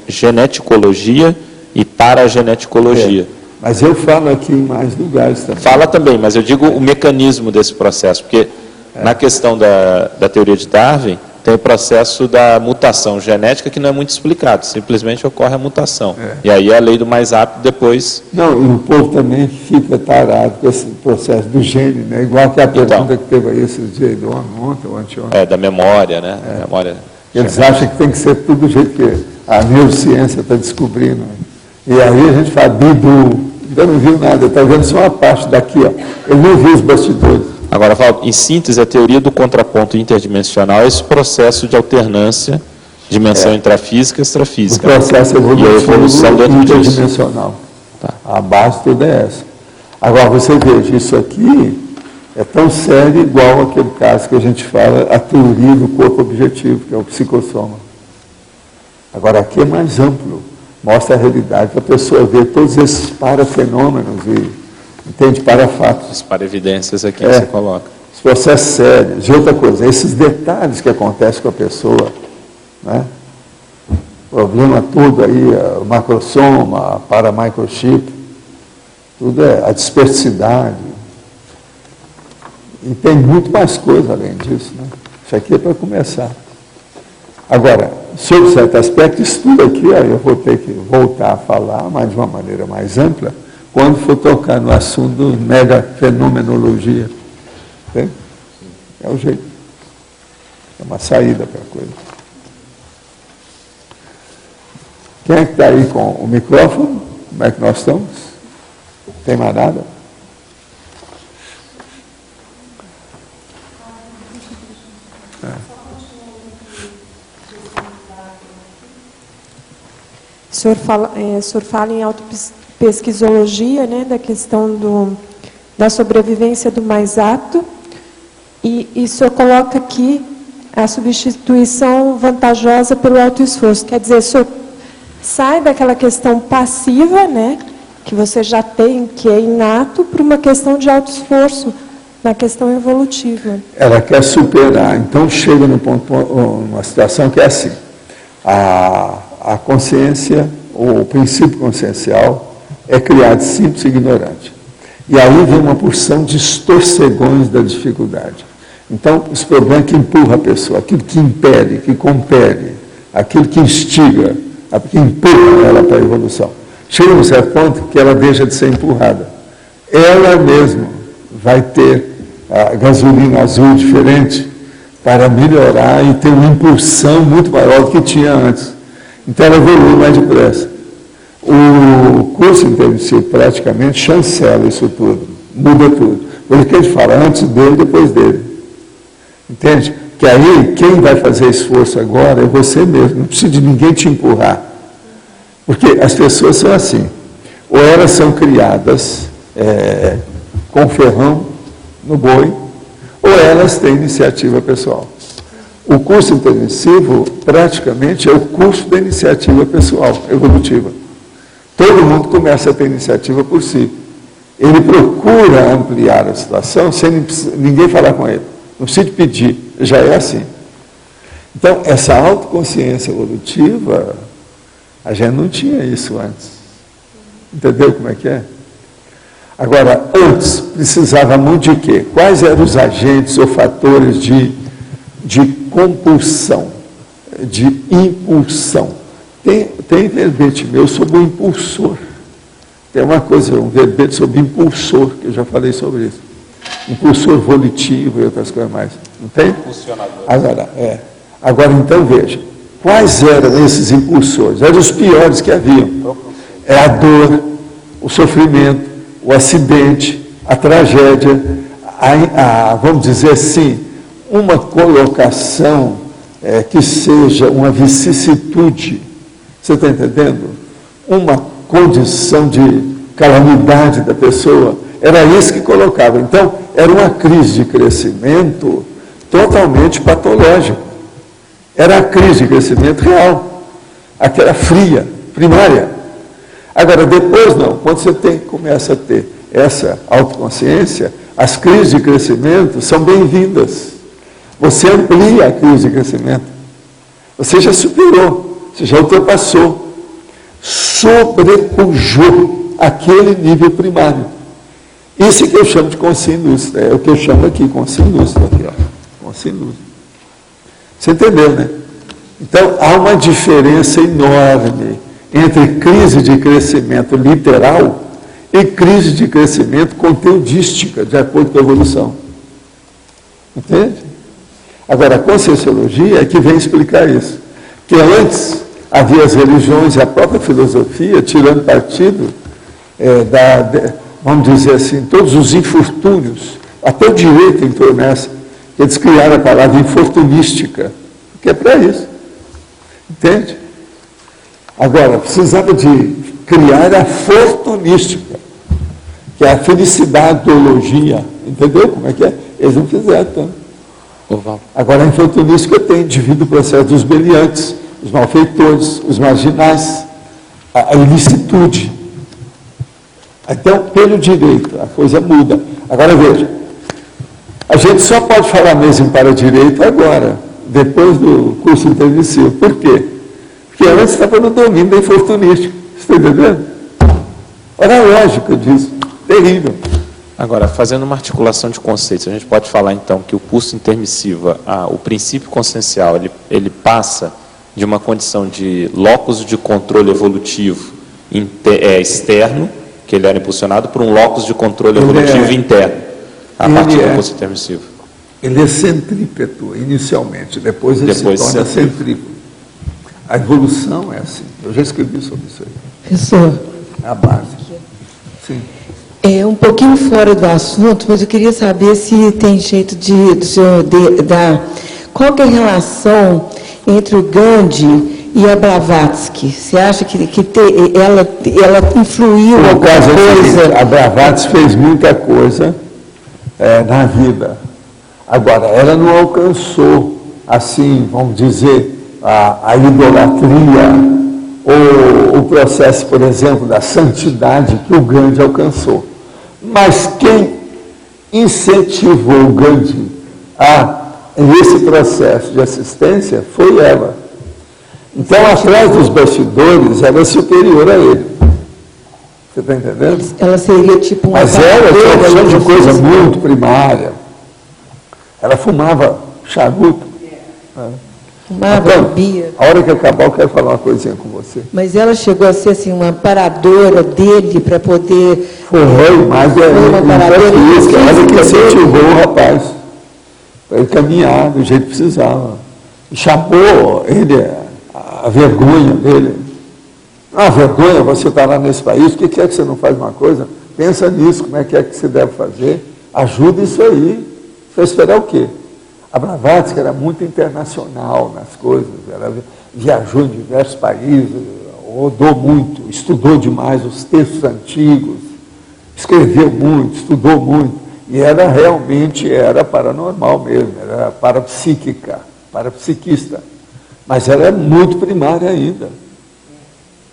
geneticologia e parageneticologia. Mas eu falo aqui em mais lugares também. Fala também, mas eu digo o mecanismo desse processo, porque na questão da teoria de Darwin, tem o processo da mutação genética que não é muito explicado, simplesmente ocorre a mutação. E aí é a lei do mais rápido depois... Não, e o povo também fica tarado com esse processo do gene, né? Igual que a pergunta que teve aí esses dias do ontem ou anteontem. Da memória, né? Memória Eles acham que tem que ser tudo do jeito que a neurociência está descobrindo. E aí a gente fala, Bidu, ainda não viu nada, está vendo só uma parte daqui, ó. Ele não viu os bastidores. Agora, Valdo, em síntese, a teoria do contraponto interdimensional é esse processo de alternância, dimensão intrafísica e extrafísica. O processo evolutivo e a evolução interdimensional. Tá. A base toda é essa. Agora, você veja, isso aqui é tão sério igual aquele caso que a gente fala, a teoria do corpo objetivo, que é o psicossoma. Agora, aqui é mais amplo, mostra a realidade, para a pessoa ver todos esses parafenômenos e, entende, parafatos. As para-evidências aqui que você coloca. Os processos sérios. E outra coisa, esses detalhes que acontecem com a pessoa, né? O problema todo aí, o macrosoma, a paramicrochip, tudo é a dispersidade. E tem muito mais coisa além disso, né? Isso aqui é para começar. Agora, sobre certo aspecto, isso tudo aqui, ó, eu vou ter que voltar a falar, mas de uma maneira mais ampla, quando for tocar no assunto mega fenomenologia. Entende? É o jeito. É uma saída para a coisa. Quem é que está aí com o microfone? Como é que nós estamos? Tem mais nada? O senhor fala em autopesquisologia, né, da questão da sobrevivência do mais apto, e o senhor coloca aqui a substituição vantajosa pelo autoesforço. Quer dizer, o senhor sai daquela questão passiva, né, que você já tem, que é inato, para uma questão de autoesforço, na questão evolutiva. Ela quer superar, então chega numa situação que é assim, a consciência, o princípio consciencial, é criado simples e ignorante. E aí vem uma porção de estorcegões da dificuldade. Então, esse problema que empurra a pessoa, aquilo que impele, que compele, aquilo que instiga, que empurra ela para a evolução. Chega num certo ponto que ela deixa de ser empurrada. Ela mesma vai ter a gasolina azul diferente para melhorar e ter uma impulsão muito maior do que tinha antes. Então ela evolui mais depressa. O curso intensivo praticamente chancela isso tudo, muda tudo. Por isso que a gente fala antes dele, depois dele. Entende? Que aí quem vai fazer esforço agora é você mesmo, não precisa de ninguém te empurrar. Porque as pessoas são assim, ou elas são criadas com ferrão no boi, ou elas têm iniciativa pessoal. O curso intensivo, praticamente, é o curso da iniciativa pessoal, evolutiva. Todo mundo começa a ter iniciativa por si. Ele procura ampliar a situação sem ninguém falar com ele. Não precisa pedir, já é assim. Então, essa autoconsciência evolutiva, a gente não tinha isso antes. Entendeu como é que é? Agora, antes, precisava muito de quê? Quais eram os agentes ou fatores de compulsão, de impulsão? Tem verbete meu sobre o impulsor. Tem uma coisa, um verbete sobre impulsor, que eu já falei sobre isso. Impulsor volitivo e outras coisas mais. Não tem? Impulsionador. Agora, então, veja. Quais eram esses impulsores? Eram os piores que haviam. É a dor, o sofrimento, o acidente, a tragédia, vamos dizer assim, uma colocação que seja uma vicissitude. Você está entendendo? Uma condição de calamidade da pessoa. Era isso que colocava. Então, era uma crise de crescimento totalmente patológica. Era a crise de crescimento real. Aquela fria, primária. Agora, depois não. Quando você começa a ter essa autoconsciência, as crises de crescimento são bem-vindas. Você amplia a crise de crescimento. Você já superou, você já ultrapassou. Sobrepujou aquele nível primário. Isso que eu chamo de consciência indústria. É o que eu chamo aqui, consciência indústria. Consciência indústria. Você entendeu, né? Então, há uma diferença enorme entre crise de crescimento literal e crise de crescimento conteudística, de acordo com a evolução. Entende? Agora, a conscienciologia é que vem explicar isso. Que antes havia as religiões e a própria filosofia tirando partido vamos dizer assim, todos os infortúnios Até o direito entrou nessa. Eles criaram a palavra infortunística, que é para isso. Entende? Agora, precisava de criar a fortunística, que é a felicidadologia. Entendeu como é que é? Eles não fizeram tanto. Agora, a infortunística tem, divide o processo dos meliantes, os malfeitores, os marginais, a ilicitude. Então, pelo direito, a coisa muda. Agora, veja, a gente só pode falar mesmo para direito agora, depois do curso intermissivo. Por quê? Porque antes estava no domínio da infortunística. Você está entendendo? Olha a lógica disso. Terrível. Agora, fazendo uma articulação de conceitos, a gente pode falar, então, que o curso intermissivo, o princípio consciencial, ele passa de uma condição de locus de controle evolutivo externo, que ele era impulsionado, para um locus de controle evolutivo interno, a partir do curso intermissivo. Ele é centrípeto, inicialmente, depois ele se torna centrípeto. A evolução é assim. Eu já escrevi sobre isso aí. Professor. É a base. Sim. É um pouquinho fora do assunto, mas eu queria saber se tem jeito do senhor dar... Qual que é a relação entre o Gandhi e a Blavatsky? Você acha que ela influiu alguma coisa? A Blavatsky fez muita coisa na vida. Agora, ela não alcançou, assim, vamos dizer, a idolatria ou o processo, por exemplo, da santidade que o Gandhi alcançou. Mas quem incentivou o Gandhi esse processo de assistência foi ela. Então, atrás dos bastidores, ela é superior a ele. Você está entendendo? Ela seria tipo uma... Mas ela tinha de coisa muito primária. Ela fumava charuto. Fumava, bebia. A hora que acabar, eu quero falar uma coisinha com você. Mas ela chegou a ser assim, uma amparadora dele para poder... Foi, mas uma amparadora física. Ela que incentivou o rapaz para ele caminhar do jeito que precisava. E chamou ele, a vergonha dele. A vergonha, você está lá nesse país, por que é que você não faz uma coisa? Pensa nisso, como é que você deve fazer? Ajuda isso aí. Você vai esperar o quê? A Blavatsky era muito internacional nas coisas, ela viajou em diversos países, rodou muito, estudou demais os textos antigos, escreveu muito, estudou muito, e ela realmente era paranormal mesmo, era parapsíquica, parapsiquista, mas ela é muito primária ainda,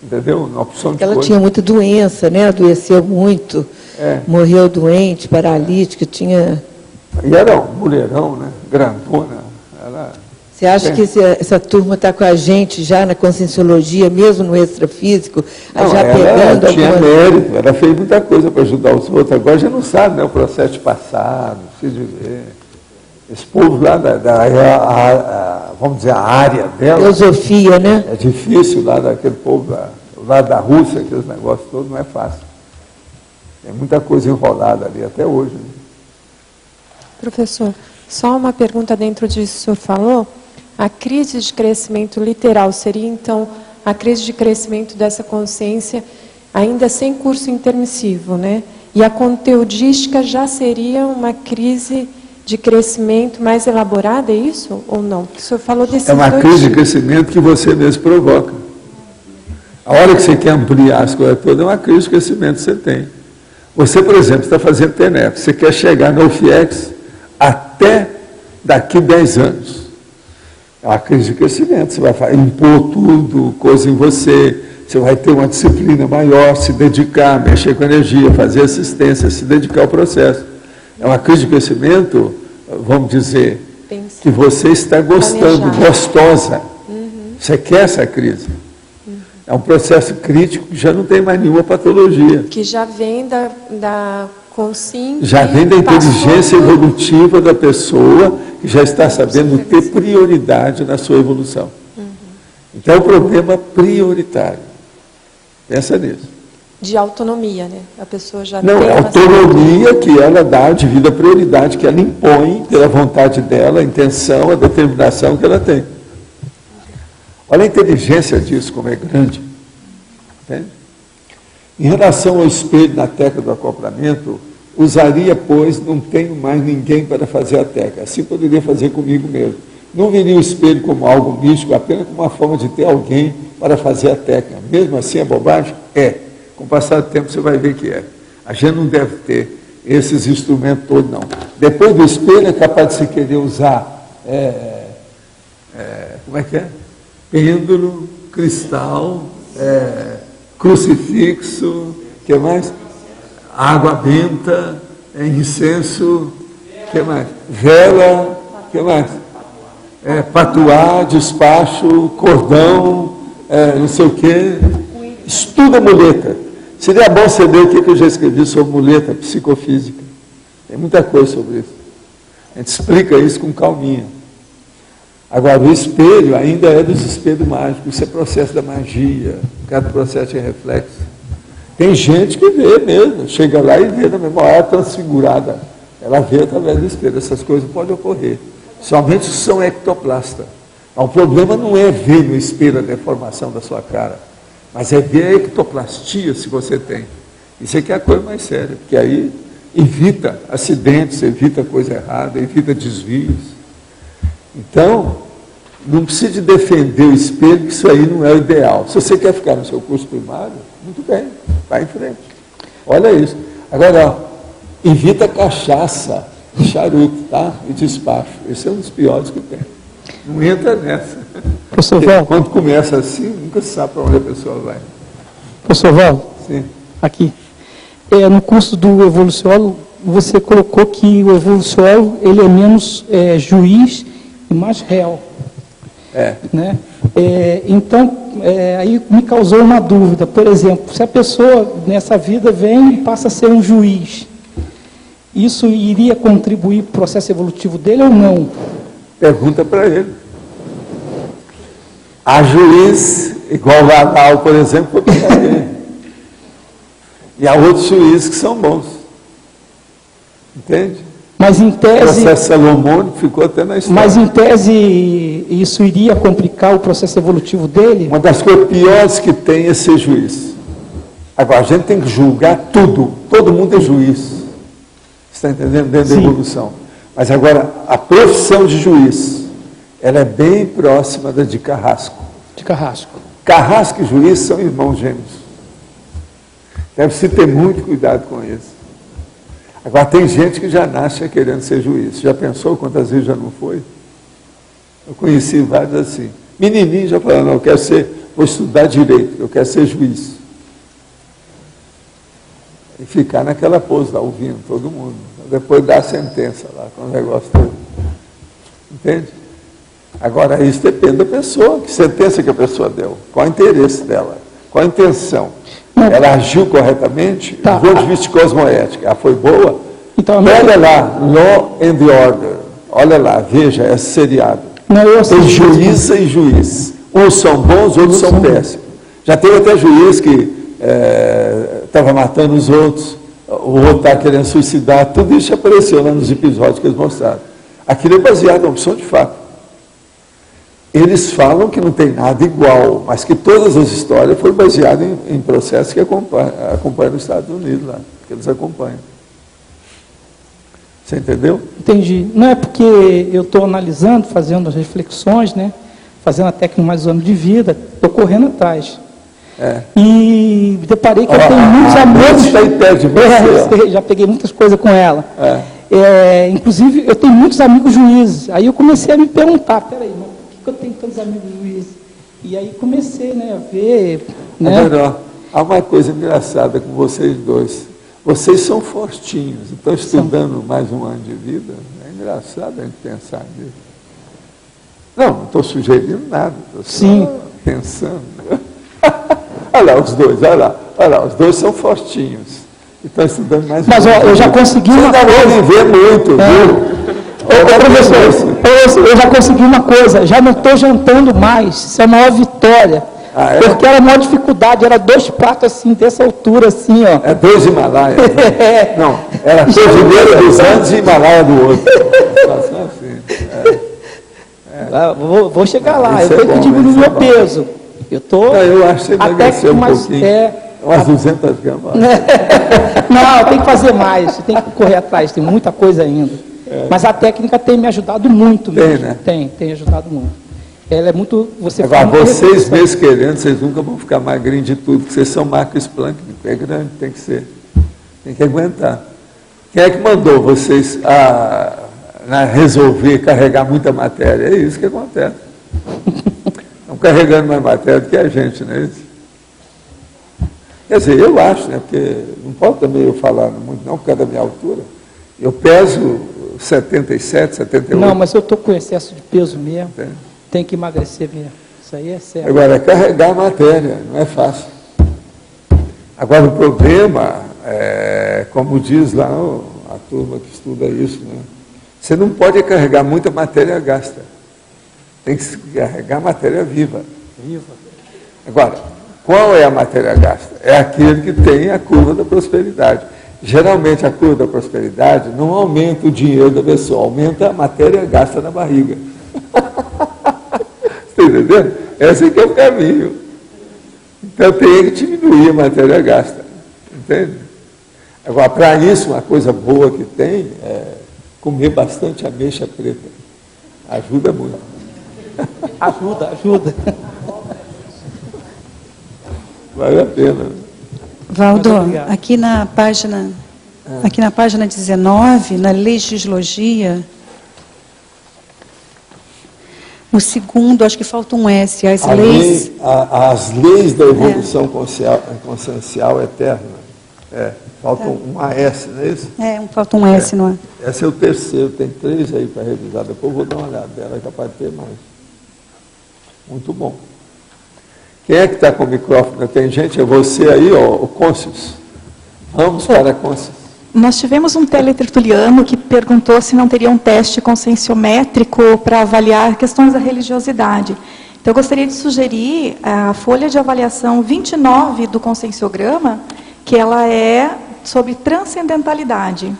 entendeu? Na opção de ela coisa. tinha muita doença, né? Adoeceu muito, morreu doente, paralítica, tinha... E era um mulherão, né? Grandona. Você acha que essa turma está com a gente já na conscienciologia, mesmo no extrafísico, já pegando ela tinha mérito, ela fez muita coisa para ajudar os outros. Agora já não sabe, né? O processo de passado, precisa de ver. Esse povo lá, vamos dizer, a área dela... Filosofia, né? É difícil lá daquele povo, lá da Rússia, aqueles negócios todos, não é fácil. Tem muita coisa enrolada ali até hoje, né? Professor, só uma pergunta dentro disso que o senhor falou. A crise de crescimento literal seria, então, a crise de crescimento dessa consciência ainda sem curso intermissivo, né? E a conteudística já seria uma crise de crescimento mais elaborada, é isso ou não? Porque o senhor falou desses dois... É uma crise de crescimento que você mesmo provoca. A hora que você quer ampliar as coisas todas, é uma crise de crescimento que você tem. Você, por exemplo, está fazendo TENEP, você quer chegar no UFIEX até daqui 10 anos. É uma crise de crescimento, você vai impor tudo, coisa em você, você vai ter uma disciplina maior, se dedicar, mexer com energia, fazer assistência, se dedicar ao processo. É uma crise de crescimento, vamos dizer, que você está gostando, gostosa. Você quer essa crise. É um processo crítico que já não tem mais nenhuma patologia. Que já vem da consciência. Já vem da inteligência evolutiva da pessoa, que já está sabendo ter prioridade na sua evolução. Então, é um problema prioritário. Pensa nisso. De autonomia, né? A pessoa já não, tem... Não, é autonomia que ela dá devido à prioridade que ela impõe pela vontade dela, a intenção, a determinação que ela tem. Olha a inteligência disso, como é grande. Entende? Em relação ao espelho na técnica do acoplamento, Usaria, pois, não tenho mais ninguém para fazer a técnica. Assim poderia fazer comigo mesmo. Não veria o espelho como algo místico, apenas como uma forma de ter alguém para fazer a técnica. Mesmo assim, é bobagem? É. Com o passar do tempo, você vai ver que é. A gente não deve ter esses instrumentos todos, não. Depois do espelho, é capaz de se querer usar, como é que é? Pêndulo, cristal, crucifixo, o que mais? Água benta, incenso, o que mais? Vela, o que mais? Patuá, despacho, cordão, não sei o quê. Estuda muleta. Seria bom você ler o que eu já escrevi sobre muleta psicofísica. Tem muita coisa sobre isso. A gente explica isso com calminha. Agora, o espelho ainda é dos espelhos mágicos. Isso é processo da magia. Cada processo é reflexo. Tem gente que vê mesmo. Chega lá e vê na memória transfigurada. Ela vê através do espelho. Essas coisas podem ocorrer. Somente se são ectoplastas. O problema não é ver no espelho a deformação da sua cara, mas é ver a ectoplastia, se você tem. Isso aqui é a coisa mais séria, porque aí evita acidentes, evita coisa errada, evita desvios. Então, não precisa de defender o espelho, que isso aí não é o ideal. Se você quer ficar no seu curso primário, muito bem, vai em frente. Olha isso. Agora, ó, evita cachaça, charuto, tá? E despacho. Esse é um dos piores que tem. Não entra nessa. Professor Val. Quando começa assim, nunca sabe para onde a pessoa vai. Professor Val. Sim. Aqui. No curso do evoluciólogo, você colocou que o evoluciólogo ele é menos juiz e mais réu. Né? Então, aí me causou uma dúvida. Por exemplo, se a pessoa nessa vida vem e passa a ser um juiz, isso iria contribuir para o processo evolutivo dele ou não? Pergunta para ele. Há juiz, igual o Vadal, por exemplo, que e há outros juízes que são bons. Entende? Mas em tese... O processo salomônico ficou até na história. Mas em tese, isso iria complicar o processo evolutivo dele? Uma das coisas piores que tem é ser juiz. Agora, a gente tem que julgar tudo. Todo mundo é juiz. Você está entendendo? Dentro da evolução. Mas agora, a profissão de juiz, ela é bem próxima da de Carrasco. De Carrasco. Carrasco e juiz são irmãos gêmeos. Deve-se ter muito cuidado com isso. Agora, tem gente que já nasce querendo ser juiz. Já pensou quantas vezes já não foi? Eu conheci vários assim. Menininho já falando, não, eu quero vou estudar direito, eu quero ser juiz. E ficar naquela pose lá, ouvindo todo mundo. Depois dá a sentença lá, com o negócio todo. Entende? Agora, isso depende da pessoa, que sentença que a pessoa deu, qual o interesse dela, qual a intenção. Ela agiu corretamente, do ponto de vista cosmoético, ela foi boa. Então, olha lá, Law and Order, olha lá, veja, é seriado. Tem juíza e juiz. Uns são bons, outros são péssimos. Já teve até juiz que estava matando os outros, o outro está querendo suicidar, tudo isso apareceu lá nos episódios que eles mostraram. Aquilo é baseado na opção de fato. Eles falam que não tem nada igual, mas que todas as histórias foram baseadas em processos que acompanham os Estados Unidos lá, que eles acompanham. Você entendeu? Entendi. Não é porque eu estou analisando, fazendo as reflexões, né? Fazendo a técnica mais anos de vida, estou correndo atrás. E deparei que eu tenho muitos amigos. Está em pé de você, já peguei muitas coisas com ela. Inclusive, eu tenho muitos amigos juízes. Aí eu comecei a me perguntar, peraí, mas por que eu tenho tantos amigos juízes? E aí comecei, né, a ver... Né? Há uma coisa engraçada com vocês dois. Vocês são fortinhos, estão estudando mais um ano de vida. É engraçado a gente pensar nisso. Não estou sugerindo nada, estou só pensando. Olha lá os dois, olha lá, os dois são fortinhos. Estão estudando mais Mas eu já consegui uma coisa. Você ainda vai viver muito, viu? Professor, eu já consegui uma coisa, já não estou jantando mais, isso é a maior vitória. Porque era a maior dificuldade, era 2 pratos assim, dessa altura, assim, ó. 2 Himalaias. Né? Não, era Cordilheira dos Andes e Himalaia do outro. Vou chegar lá, eu tenho que diminuir o meu peso. Eu estou eu acho que você emagreceu um pouquinho. Umas 200 gramas. Não, tem que fazer mais, tem que correr atrás, tem muita coisa ainda. Mas a técnica tem me ajudado muito mesmo. Tem, né? Tem ajudado muito. Ela é muito... Agora, vocês mesmo querendo, vocês nunca vão ficar magrinhos de tudo, porque vocês são Marcos Planck, é grande, tem que ser. Tem que aguentar. Quem é que mandou vocês resolver carregar muita matéria? É isso que acontece. Estão carregando mais matéria do que a gente, não é isso? Quer dizer, eu acho, né? Porque não pode também eu falar muito, não, por causa da minha altura. Eu peso 77, 78. Não, mas eu estou com excesso de peso mesmo. Tem que emagrecer mesmo. Isso aí é certo. Agora, carregar a matéria, não é fácil. Agora, o problema, como diz lá a turma que estuda isso, né? Você não pode carregar muita matéria gasta. Tem que carregar matéria viva. Agora, qual é a matéria gasta? É aquele que tem a curva da prosperidade. Geralmente, a curva da prosperidade não aumenta o dinheiro da pessoa, aumenta a matéria gasta na barriga. Está entendendo? Esse aqui é o caminho. Então, tem que diminuir a matéria gasta. Entende? Agora, para isso, uma coisa boa que tem é comer bastante ameixa preta. Ajuda muito. Ajuda. Vale a pena. Valdo, aqui na página 19, na legislogia, o segundo, acho que falta um S, as leis da evolução consciencial eterna. Falta um AS, não é isso? Falta um S, não é? Esse é o terceiro, tem 3 aí para revisar, depois eu vou dar uma olhada dela, é capaz de ter mais. Muito bom. Quem é que está com o microfone? Tem gente? É você aí, o Côncius. Vamos para a Côncius. Nós tivemos um teletertuliano que perguntou se não teria um teste conscienciométrico para avaliar questões da religiosidade. Então, eu gostaria de sugerir a folha de avaliação 29 do conscienciograma, que ela é sobre transcendentalidade.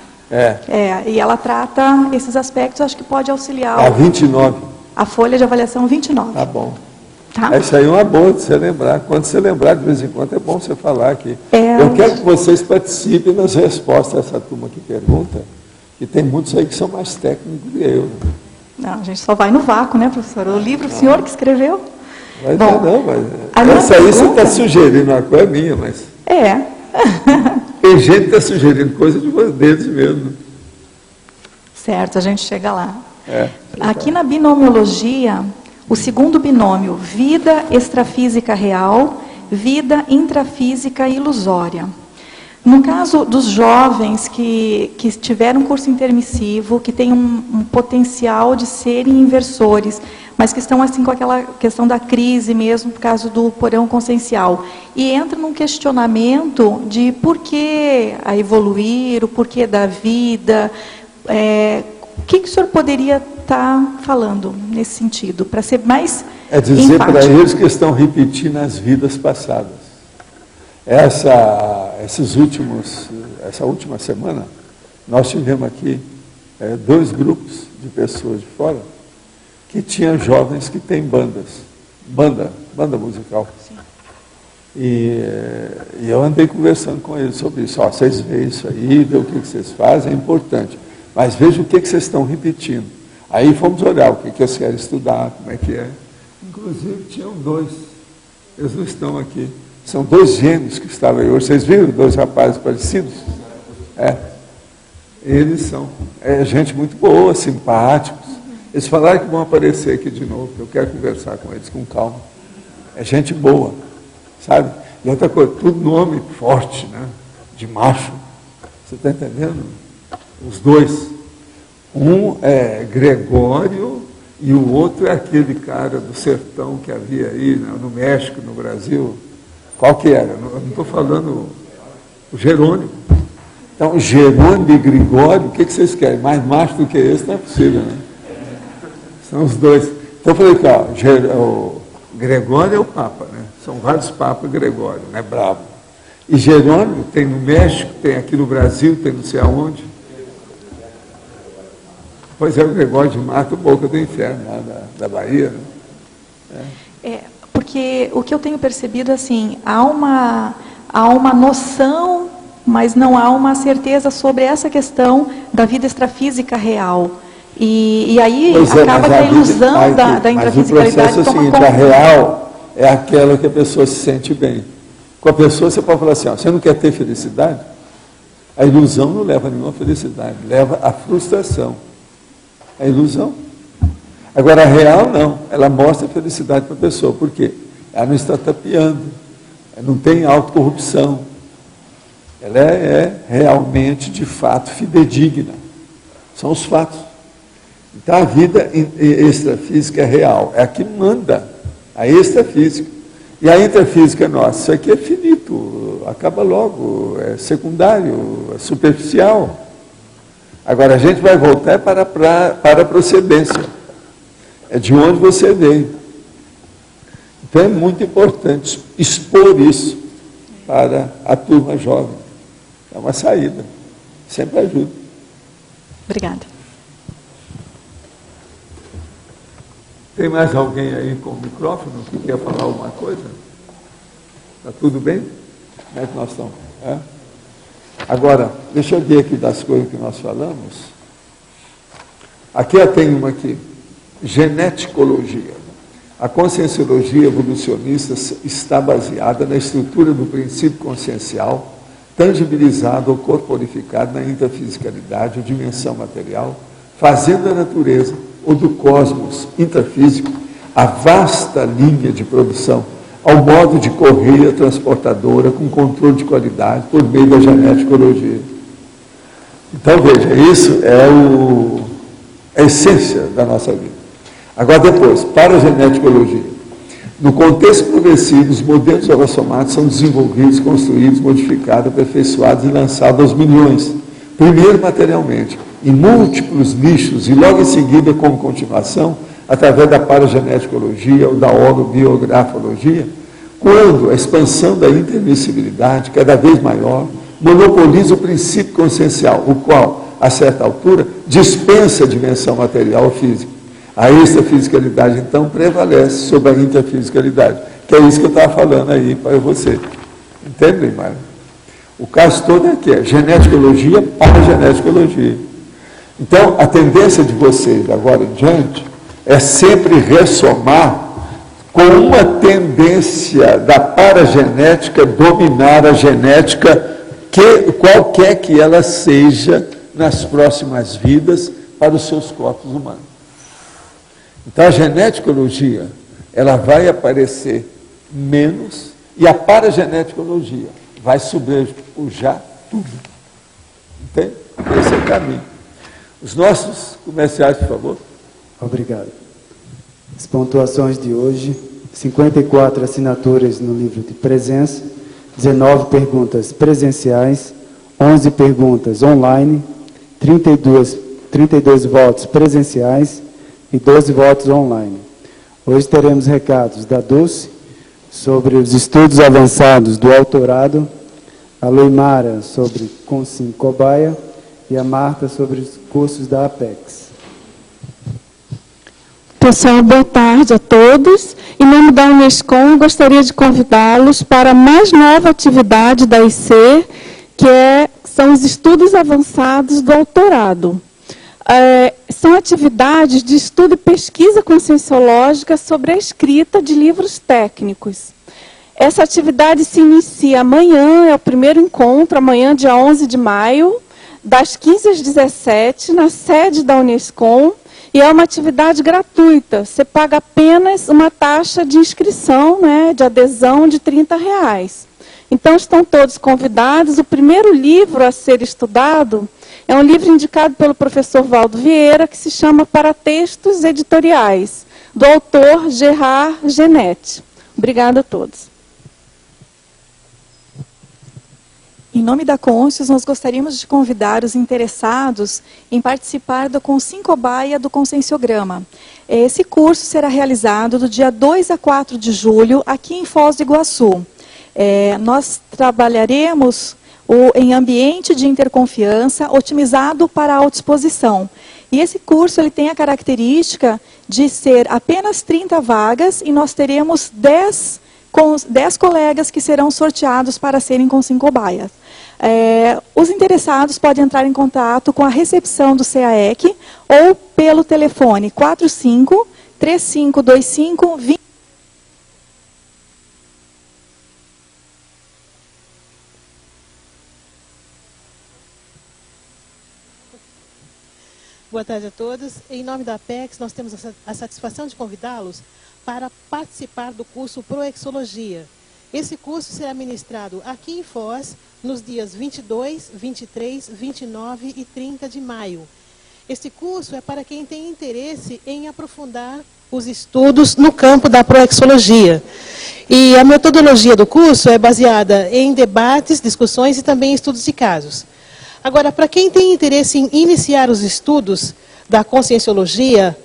E ela trata esses aspectos, acho que pode auxiliar. A 29. A folha de avaliação 29. Tá bom. Tá? Isso aí é uma boa de você lembrar. Quando você lembrar, de vez em quando, é bom você falar aqui. Eu quero que vocês participem nas respostas a essa turma que pergunta, que tem muitos aí que são mais técnicos que eu. Não, a gente só vai no vácuo, né, professor? O livro, o senhor que escreveu. Mas essa aí você está sugerindo uma coisa minha, mas... Tem gente que está sugerindo coisa deles mesmo. Certo, a gente chega lá. Aqui na binomiologia, o segundo binômio, vida extrafísica real, vida intrafísica ilusória. No caso dos jovens que tiveram um curso intermissivo, que têm um potencial de serem inversores, mas que estão assim com aquela questão da crise mesmo, por causa do porão consciencial, e entra num questionamento de por que a evoluir, o porquê da vida, o que o senhor poderia estar falando nesse sentido, para ser mais dizer para eles que estão repetindo as vidas passadas. Essa última semana, nós tivemos aqui 2 grupos de pessoas de fora que tinham jovens que têm banda musical. Sim. E eu andei conversando com eles sobre isso. Vocês veem isso aí, vê o que vocês fazem, é importante. Mas veja o que vocês estão repetindo. Aí fomos olhar o que eles querem estudar, como é que é. Inclusive, tinham 2. Eles não estão aqui. São 2 gêmeos que estavam aí hoje. Vocês viram 2 rapazes parecidos? Eles são gente muito boa, simpáticos. Eles falaram que vão aparecer aqui de novo. Eu quero conversar com eles com calma. É gente boa, sabe? E outra coisa, tudo nome forte, né? De macho. Você está entendendo? Os 2. Um é Gregório e o outro é aquele cara do sertão que havia aí no México, no Brasil. Qual que era? Eu não estou falando o Jerônimo. Então, Jerônimo e Gregório, o que vocês querem? Mais macho do que esse não é possível, né? São os 2. Então eu falei que o Gregório é o Papa, né? São vários papas Gregório, né? Bravo. E Jerônimo tem no México, tem aqui no Brasil, tem não sei aonde. Pois é, o Gregório de Mato, Boca do Inferno, lá da Bahia, né? Porque o que eu tenho percebido, assim, há há uma noção, mas não há uma certeza sobre essa questão da vida extrafísica real. E aí acaba que a ilusão da intrafisicalidade toma conta. Mas o processo é o seguinte, a real é aquela que a pessoa se sente bem. Com a pessoa você pode falar assim, ó, você não quer ter felicidade? A ilusão não leva a nenhuma felicidade, leva à frustração. A ilusão. Agora, a real não, ela mostra a felicidade para a pessoa. Por quê? Ela não está tapeando, ela não tem autocorrupção. Ela é realmente, de fato, fidedigna. São os fatos. Então, a vida extrafísica é real, é a que manda, a extrafísica. E a intrafísica nossa, isso aqui é finito, acaba logo, é secundário, é superficial. Agora, a gente vai voltar para a procedência. É de onde você veio. Então, é muito importante expor isso para a turma jovem. É uma saída. Sempre ajuda. Obrigada. Tem mais alguém aí com o microfone que quer falar alguma coisa? Está tudo bem? Como é que nós estamos? É? Agora, deixa eu ver aqui das coisas que nós falamos. Aqui eu tenho uma aqui. Geneticologia. A conscienciologia evolucionista está baseada na estrutura do princípio consciencial, tangibilizado ou corporificado na intrafisicalidade ou dimensão material, fazendo da natureza ou do cosmos intrafísico a vasta linha de produção, ao modo de correia transportadora com controle de qualidade por meio da geneticologia. Então, veja, isso é a essência da nossa vida. Agora, depois, para a geneticologia. No contexto progressivo, os modelos holossomáticos são desenvolvidos, construídos, modificados, aperfeiçoados e lançados aos milhões. Primeiro, materialmente, em múltiplos nichos e logo em seguida, como continuação, através da parageneticologia ou da holobiografologia, quando a expansão da intermissibilidade, cada vez maior, monopoliza o princípio consciencial, o qual, a certa altura, dispensa a dimensão material ou física. A extrafisicalidade, então, prevalece sobre a intrafisicalidade, que é isso que eu estava falando aí para você. Entendem, Mário? O caso todo é que é geneticologia para geneticologia. Então, a tendência de vocês, agora em diante, é sempre ressomar com uma tendência da paragenética dominar a genética, qualquer que ela seja, nas próximas vidas, para os seus corpos humanos. Então, a geneticologia, ela vai aparecer menos, e a parageneticologia vai sobrepujar tudo. Entende? Esse é o caminho. Os nossos comerciais, por favor. Obrigado. As pontuações de hoje: 54 assinaturas no livro de presença, 19 perguntas presenciais, 11 perguntas online, 32 votos presenciais e 12 votos online. Hoje teremos recados da Dulce sobre os estudos avançados do autorado, a Luimara sobre Consim Cobaia e a Marta sobre os cursos da Apex. Pessoal, boa tarde a todos. Em nome da Unescom, gostaria de convidá-los para a mais nova atividade da IC, são os estudos avançados do autorado. São atividades de estudo e pesquisa conscienciológica sobre a escrita de livros técnicos. Essa atividade se inicia amanhã, é o primeiro encontro, amanhã, dia 11 de maio, das 15 às 17, na sede da Unescom, e é uma atividade gratuita. Você paga apenas uma taxa de inscrição, né, de adesão de R$30. Então, estão todos convidados. O primeiro livro a ser estudado é um livro indicado pelo professor Valdo Vieira, que se chama Paratextos Editoriais, do autor Gerard Genet. Obrigada a todos. Em nome da Conscius, nós gostaríamos de convidar os interessados em participar do Consim Cobaia do Conscienciograma. Esse curso será realizado do dia 2 a 4 de julho, aqui em Foz do Iguaçu. Nós trabalharemos em ambiente de interconfiança, otimizado para a autoexposição. E esse curso ele tem a característica de ser apenas 30 vagas, e nós teremos 10 com os 10 colegas que serão sorteados para serem com 5 cobaias. Os interessados podem entrar em contato com a recepção do CAEC ou pelo telefone 45-3525-20. Boa tarde a todos. Em nome da Apex, nós temos a satisfação de convidá-los para participar do curso Proexologia. Esse curso será ministrado aqui em Foz, nos dias 22, 23, 29 e 30 de maio. Este curso é para quem tem interesse em aprofundar os estudos no campo da proexologia. E a metodologia do curso é baseada em debates, discussões e também estudos de casos. Agora, para quem tem interesse em iniciar os estudos da conscienciologia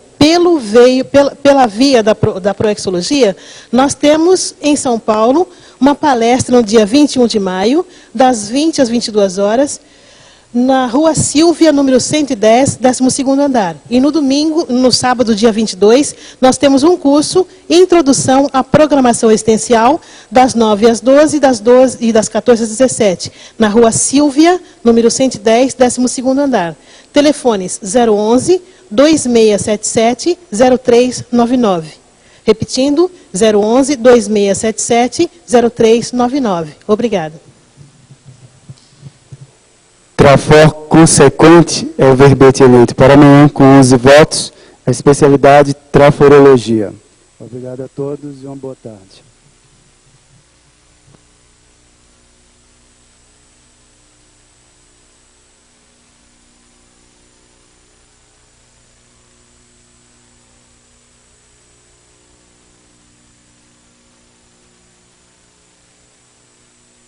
pela via da proexologia, nós temos em São Paulo uma palestra no dia 21 de maio, das 20 às 22 horas, na Rua Sílvia, número 110, 12º andar. E no sábado, dia 22, nós temos um curso, Introdução à Programação Existencial, das 9 às 12 e das 14 às 17, na Rua Sílvia, número 110, 12º andar. Telefones 011 2677 0399. Repetindo, 011 2677 0399. Obrigada. Trafor consequente é o verbete eleito para amanhã com 11 votos, a especialidade traforologia. Obrigado a todos e uma boa tarde.